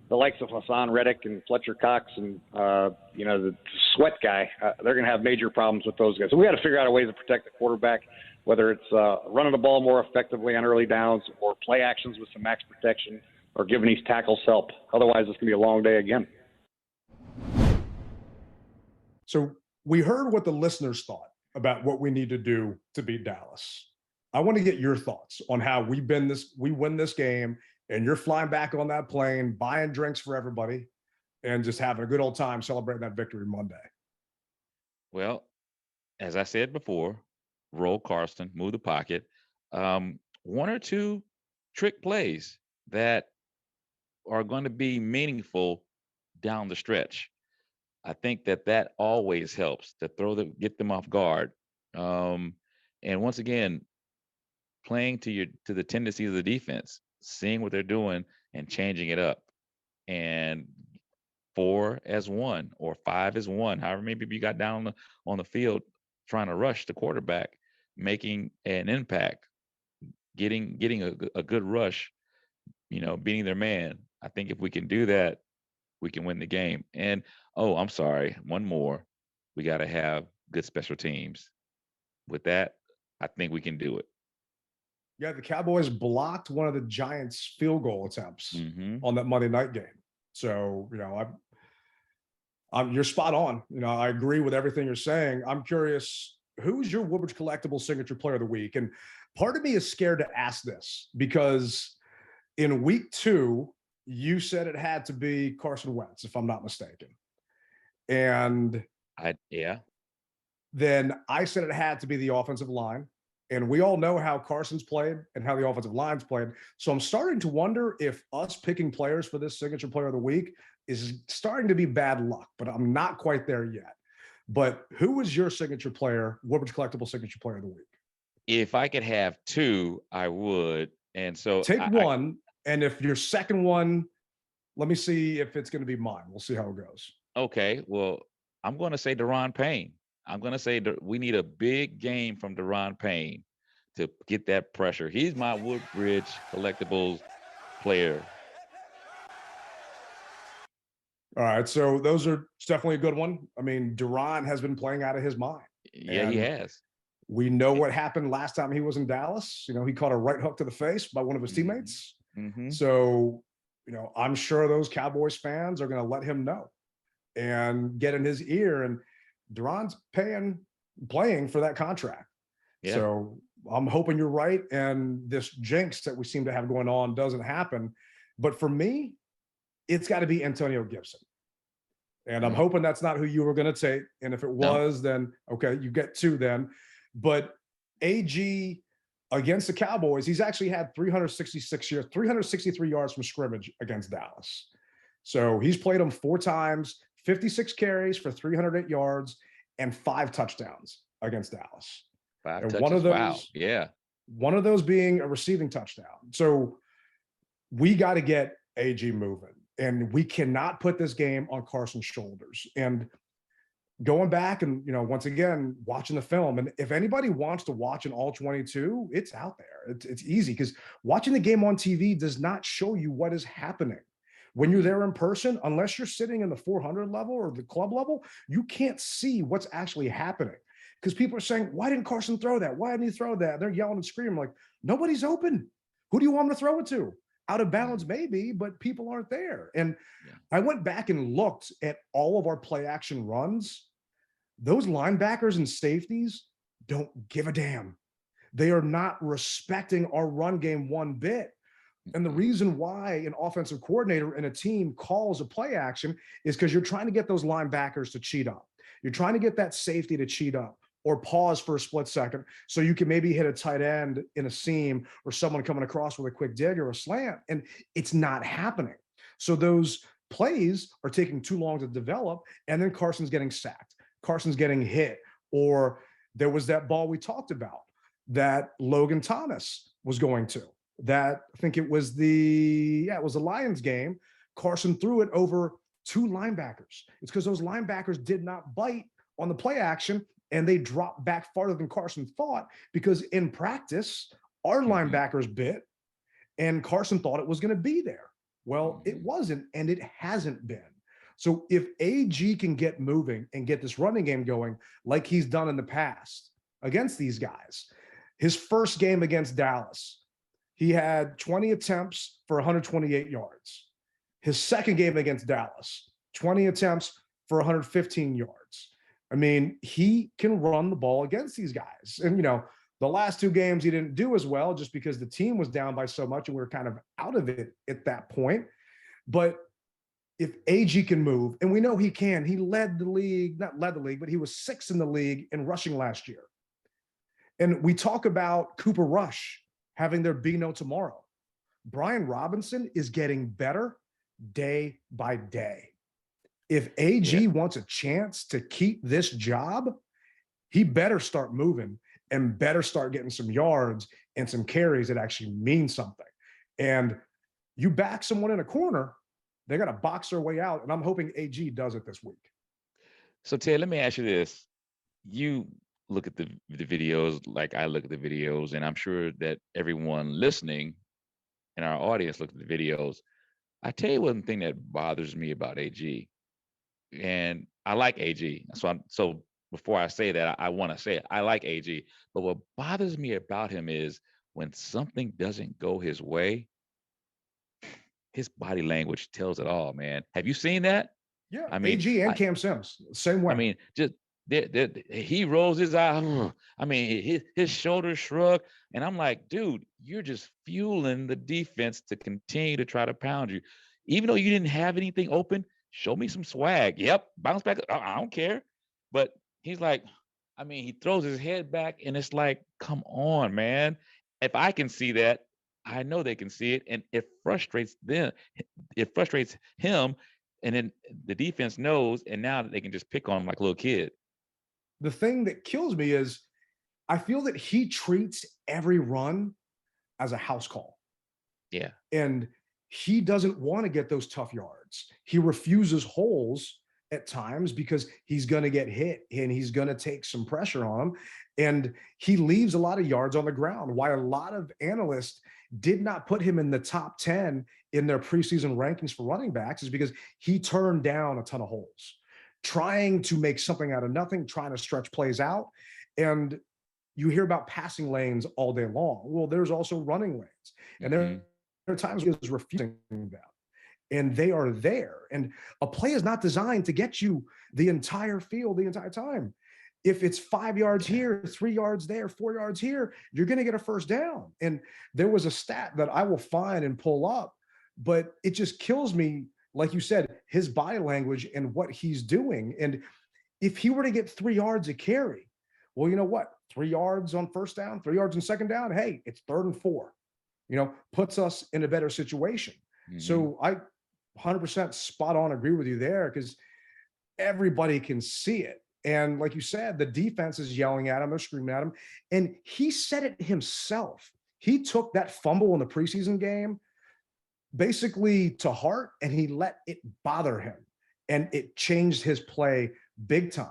the likes of Hassan Reddick and Fletcher Cox and the sweat guy, they're going to have major problems with those guys. So we got to figure out a way to protect the quarterback, whether it's running the ball more effectively on early downs or play actions with some max protection or giving these tackles help. Otherwise, it's going to be a long day again. So we heard what the listeners thought about what we need to do to beat Dallas. I want to get your thoughts on how we win this game, and you're flying back on that plane, buying drinks for everybody, and just having a good old time celebrating that victory Monday. Well, as I said before, roll Carson, move the pocket. 1 or 2 trick plays that are going to be meaningful down the stretch. I think that always helps to get them off guard. And once again, playing to the tendencies of the defense, seeing what they're doing and changing it up. And 4 as 1 or 5 as 1, however many people you got down on the field trying to rush the quarterback, making an impact, getting a good rush, beating their man. I think if we can do that, we can win the game. And I'm sorry, one more. We got to have good special teams. With that, I think we can do it. Yeah, the Cowboys blocked one of the Giants' field goal attempts on that Monday night game. So, you're spot on. I agree with everything you're saying. I'm curious, who's your Woodbridge Collectibles Signature Player of the Week? And part of me is scared to ask this because in week 2, you said it had to be Carson Wentz, if I'm not mistaken. And then I said it had to be the offensive line. And we all know how Carson's played and how the offensive line's played. So I'm starting to wonder if us picking players for this Signature Player of the Week is starting to be bad luck, but I'm not quite there yet. But who was your signature player, Woodbridge Collectible Signature Player of the Week? If I could have 2, I would. And so Take one, and if your second one, let me see if it's going to be mine. We'll see how it goes. Okay, well, I'm going to say Deron Payne. I'm going to say that we need a big game from Deron Payne to get that pressure. He's my Woodbridge Collectibles player. All right, so those are definitely a good one. I mean, Deron has been playing out of his mind. Yeah, he has. We know what happened last time he was in Dallas. You know, he caught a right hook to the face by one of his teammates. Mm-hmm. So, you know, I'm sure those Cowboys fans are going to let him know and get in his ear. And Deron's playing for that contract. Yeah. So I'm hoping you're right. And this jinx that we seem to have going on doesn't happen. But for me, it's got to be Antonio Gibson. And I'm hoping that's not who you were going to take. And if it was, then okay, you get two then. But AG against the Cowboys, he's actually had 363 yards from scrimmage against Dallas. So he's played them 4 times, 56 carries for 308 yards and 5 touchdowns against Dallas. 5 and touches. one of those, wow. Yeah. One of those being a receiving touchdown. So we got to get AG moving. And we cannot put this game on Carson's shoulders. And going back and, you know, once again, watching the film, and if anybody wants to watch an all 22, it's out there. It's easy because watching the game on TV does not show you what is happening. When you're there in person, unless you're sitting in the 400 level or the club level, you can't see what's actually happening. Because people are saying, why didn't Carson throw that? Why didn't he throw that? They're yelling and screaming like, nobody's open. Who do you want him to throw it to? Out of bounds, maybe, but people aren't there. And I went back and looked at all of our play action runs. Those linebackers and safeties don't give a damn. They are not respecting our run game one bit. And the reason why an offensive coordinator and a team calls a play action is because you're trying to get those linebackers to cheat up. You're trying to get that safety to cheat up or pause for a split second so you can maybe hit a tight end in a seam or someone coming across with a quick dig or a slant, and it's not happening. So those plays are taking too long to develop, and then Carson's getting sacked. Carson's getting hit, or there was that ball we talked about that Logan Thomas was going to. That I think it was the Lions game. Carson threw it over 2 linebackers. It's because those linebackers did not bite on the play action, and they dropped back farther than Carson thought because in practice, our linebackers bit, and Carson thought it was going to be there. Well, it wasn't, and it hasn't been. So if AG can get moving and get this running game going like he's done in the past against these guys, his first game against Dallas, he had 20 attempts for 128 yards. His second game against Dallas, 20 attempts for 115 yards. I mean, he can run the ball against these guys. And, you know, the last 2 games he didn't do as well just because the team was down by so much and we were kind of out of it at that point. But if AG can move, and we know he can, he led the league, not led the league, but he was 6th in the league in rushing last year. And we talk about Cooper Rush having their B-no tomorrow. Brian Robinson is getting better day by day. If AG wants a chance to keep this job, he better start moving and better start getting some yards and some carries that actually mean something. And you back someone in a corner, they got to box their way out. And I'm hoping AG does it this week. So Ted, let me ask you this. You look at the videos like I look at the videos, and I'm sure that everyone listening in our audience look at the videos. I tell you one thing that bothers me about AG. And I like AG. So before I say that, I want to say it. I like AG. But what bothers me about him is when something doesn't go his way, his body language tells it all, man. Have you seen that? Yeah, I mean, AG and Cam Sims, same way. I mean, just he rolls his eye. I mean, his shoulders shrug. And I'm like, dude, you're just fueling the defense to continue to try to pound you. Even though you didn't have anything open, show me some swag. Yep, bounce back. I don't care. But he's like, I mean, he throws his head back, and it's like, come on, man. If I can see that, I know they can see it, and it frustrates them. It frustrates him, and then the defense knows, and now they can just pick on him like a little kid. The thing that kills me is I feel that he treats every run as a house call. Yeah. And he doesn't want to get those tough yards. He refuses holes at times because he's going to get hit and he's going to take some pressure on him. And he leaves a lot of yards on the ground. Why a lot of analysts did not put him in the top 10 in their preseason rankings for running backs is because he turned down a ton of holes, trying to make something out of nothing, trying to stretch plays out. And you hear about passing lanes all day long. Well, there's also running lanes. And there are times he was refusing them. And they are there. And a play is not designed to get you the entire field the entire time. If it's 5 yards here, 3 yards there, 4 yards here, you're going to get a first down. And there was a stat that I will find and pull up, but it just kills me, like you said, his body language and what he's doing. And if he were to get 3 yards a carry, well, you know what? 3 yards on first down, 3 yards on second down. Hey, it's 3rd and 4, puts us in a better situation. So I 100% spot on agree with you there because everybody can see it. And like you said, the defense is yelling at him, they're screaming at him. And he said it himself. He took that fumble in the preseason game basically to heart and he let it bother him. And it changed his play big time.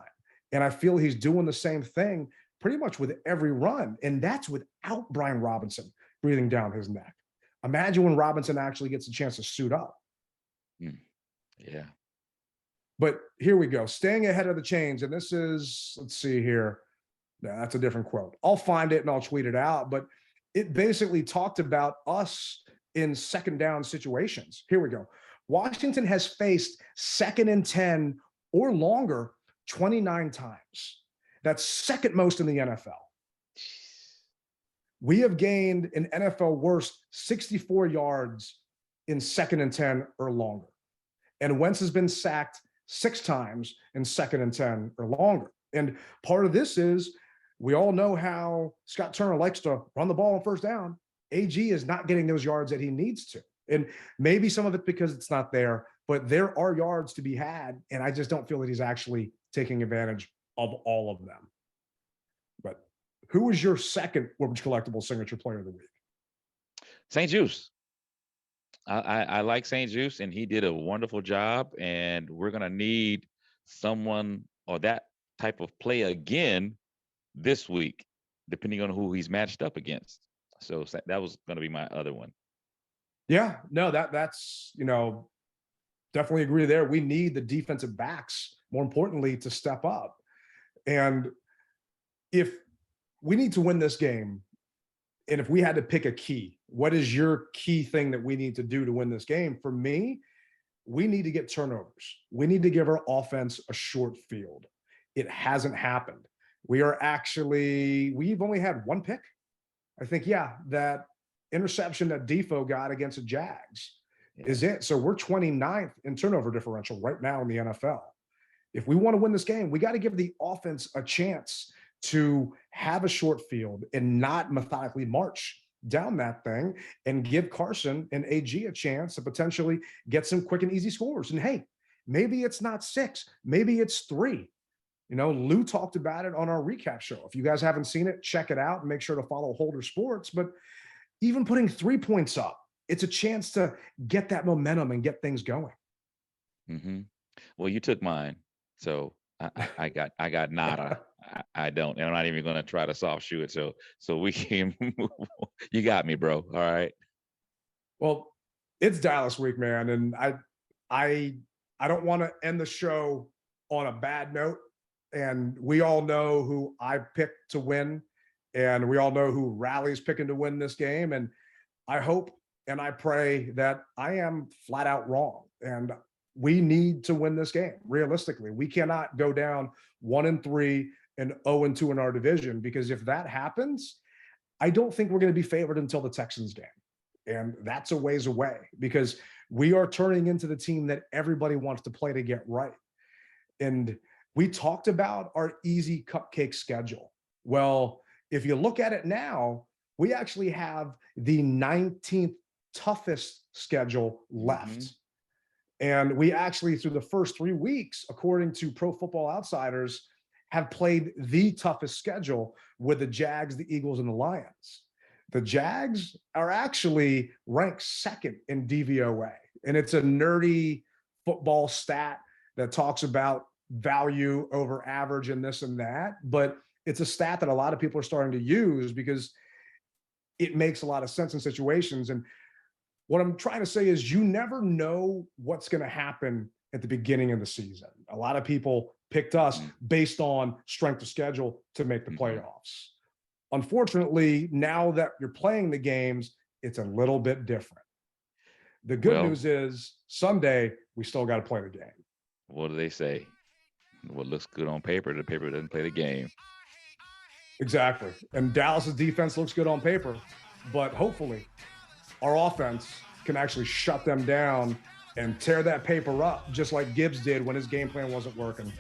And I feel he's doing the same thing pretty much with every run. And that's without Brian Robinson breathing down his neck. Imagine when Robinson actually gets a chance to suit up. Yeah. But here we go. Staying ahead of the chains. And this is, let's see here. No, that's a different quote. I'll find it and I'll tweet it out. But it basically talked about us in second down situations. Here we go. Washington has faced 2nd and 10 or longer 29 times. That's second most in the NFL. We have gained an NFL worst 64 yards in 2nd and 10 or longer. And Wentz has been sacked 6 times in 2nd and 10 or longer. And part of this is we all know how Scott Turner likes to run the ball on first down. AG is not getting those yards that he needs to. And maybe some of it because it's not there, but there are yards to be had. And I just don't feel that he's actually taking advantage of all of them. But who was your second Woodbridge Collectibles Signature Player of the Week? St. Juice. I like St. Juice, and he did a wonderful job. And we're going to need someone or that type of play again this week, depending on who he's matched up against. So that was going to be my other one. Yeah, no, that's, definitely agree there. We need the defensive backs, more importantly, to step up. And if we need to win this game, and if we had to pick a key, what is your key thing that we need to do to win this game? For me, we need to get turnovers. We need to give our offense a short field. It hasn't happened. We've only had 1 pick. I think, that interception that Defoe got against the Jags is it. So we're 29th in turnover differential right now in the NFL. If we want to win this game, we got to give the offense a chance to have a short field and not methodically march down that thing and give Carson and AG a chance to potentially get some quick and easy scores. And hey, maybe it's not 6, maybe it's 3. Lou talked about it on our recap show. If you guys haven't seen it, check it out and make sure to follow Holder Sports. But even putting 3 points up, it's a chance to get that momentum and get things going. Well, you took mine. So I got nada. I don't, and I'm not even going to try to soft shoe it. So we can, you got me, bro. All right. Well, it's Dallas week, man. And I don't want to end the show on a bad note. And we all know who I picked to win. And we all know who Rally's picking to win this game. And I hope and I pray that I am flat out wrong. And we need to win this game. Realistically, we cannot go down 1-3 and 0-2 in our division, because if that happens, I don't think we're going to be favored until the Texans game. And that's a ways away, because we are turning into the team that everybody wants to play to get right. And we talked about our easy cupcake schedule. Well, if you look at it now, we actually have the 19th toughest schedule left. And we actually, through the first 3 weeks, according to Pro Football Outsiders, have played the toughest schedule with the Jags, the Eagles, and the Lions. the Jags are actually ranked second in DVOA. And it's a nerdy football stat that talks about value over average and this and that. But it's a stat that a lot of people are starting to use because it makes a lot of sense in situations. And what I'm trying to say is you never know what's going to happen at the beginning of the season. A lot of people picked us based on strength of schedule to make the playoffs. Unfortunately, now that you're playing the games, it's a little bit different. The good news is Sunday, we still got to play the game. What do they say? What looks good on paper, the paper doesn't play the game. Exactly. And Dallas's defense looks good on paper, but hopefully our offense can actually shut them down and tear that paper up just like Gibbs did when his game plan wasn't working.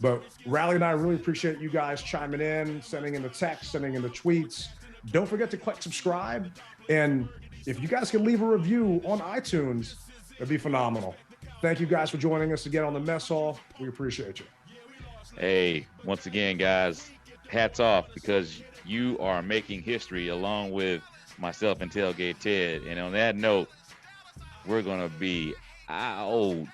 But Rally and I really appreciate you guys chiming in, sending in the text, sending in the tweets. Don't forget to click subscribe. And if you guys can leave a review on iTunes, it'd be phenomenal. Thank you guys for joining us again on the Mess Hall. We appreciate you. Hey, once again, guys, hats off because you are making history along with myself and Tailgate Ted. And on that note, we're going to be out.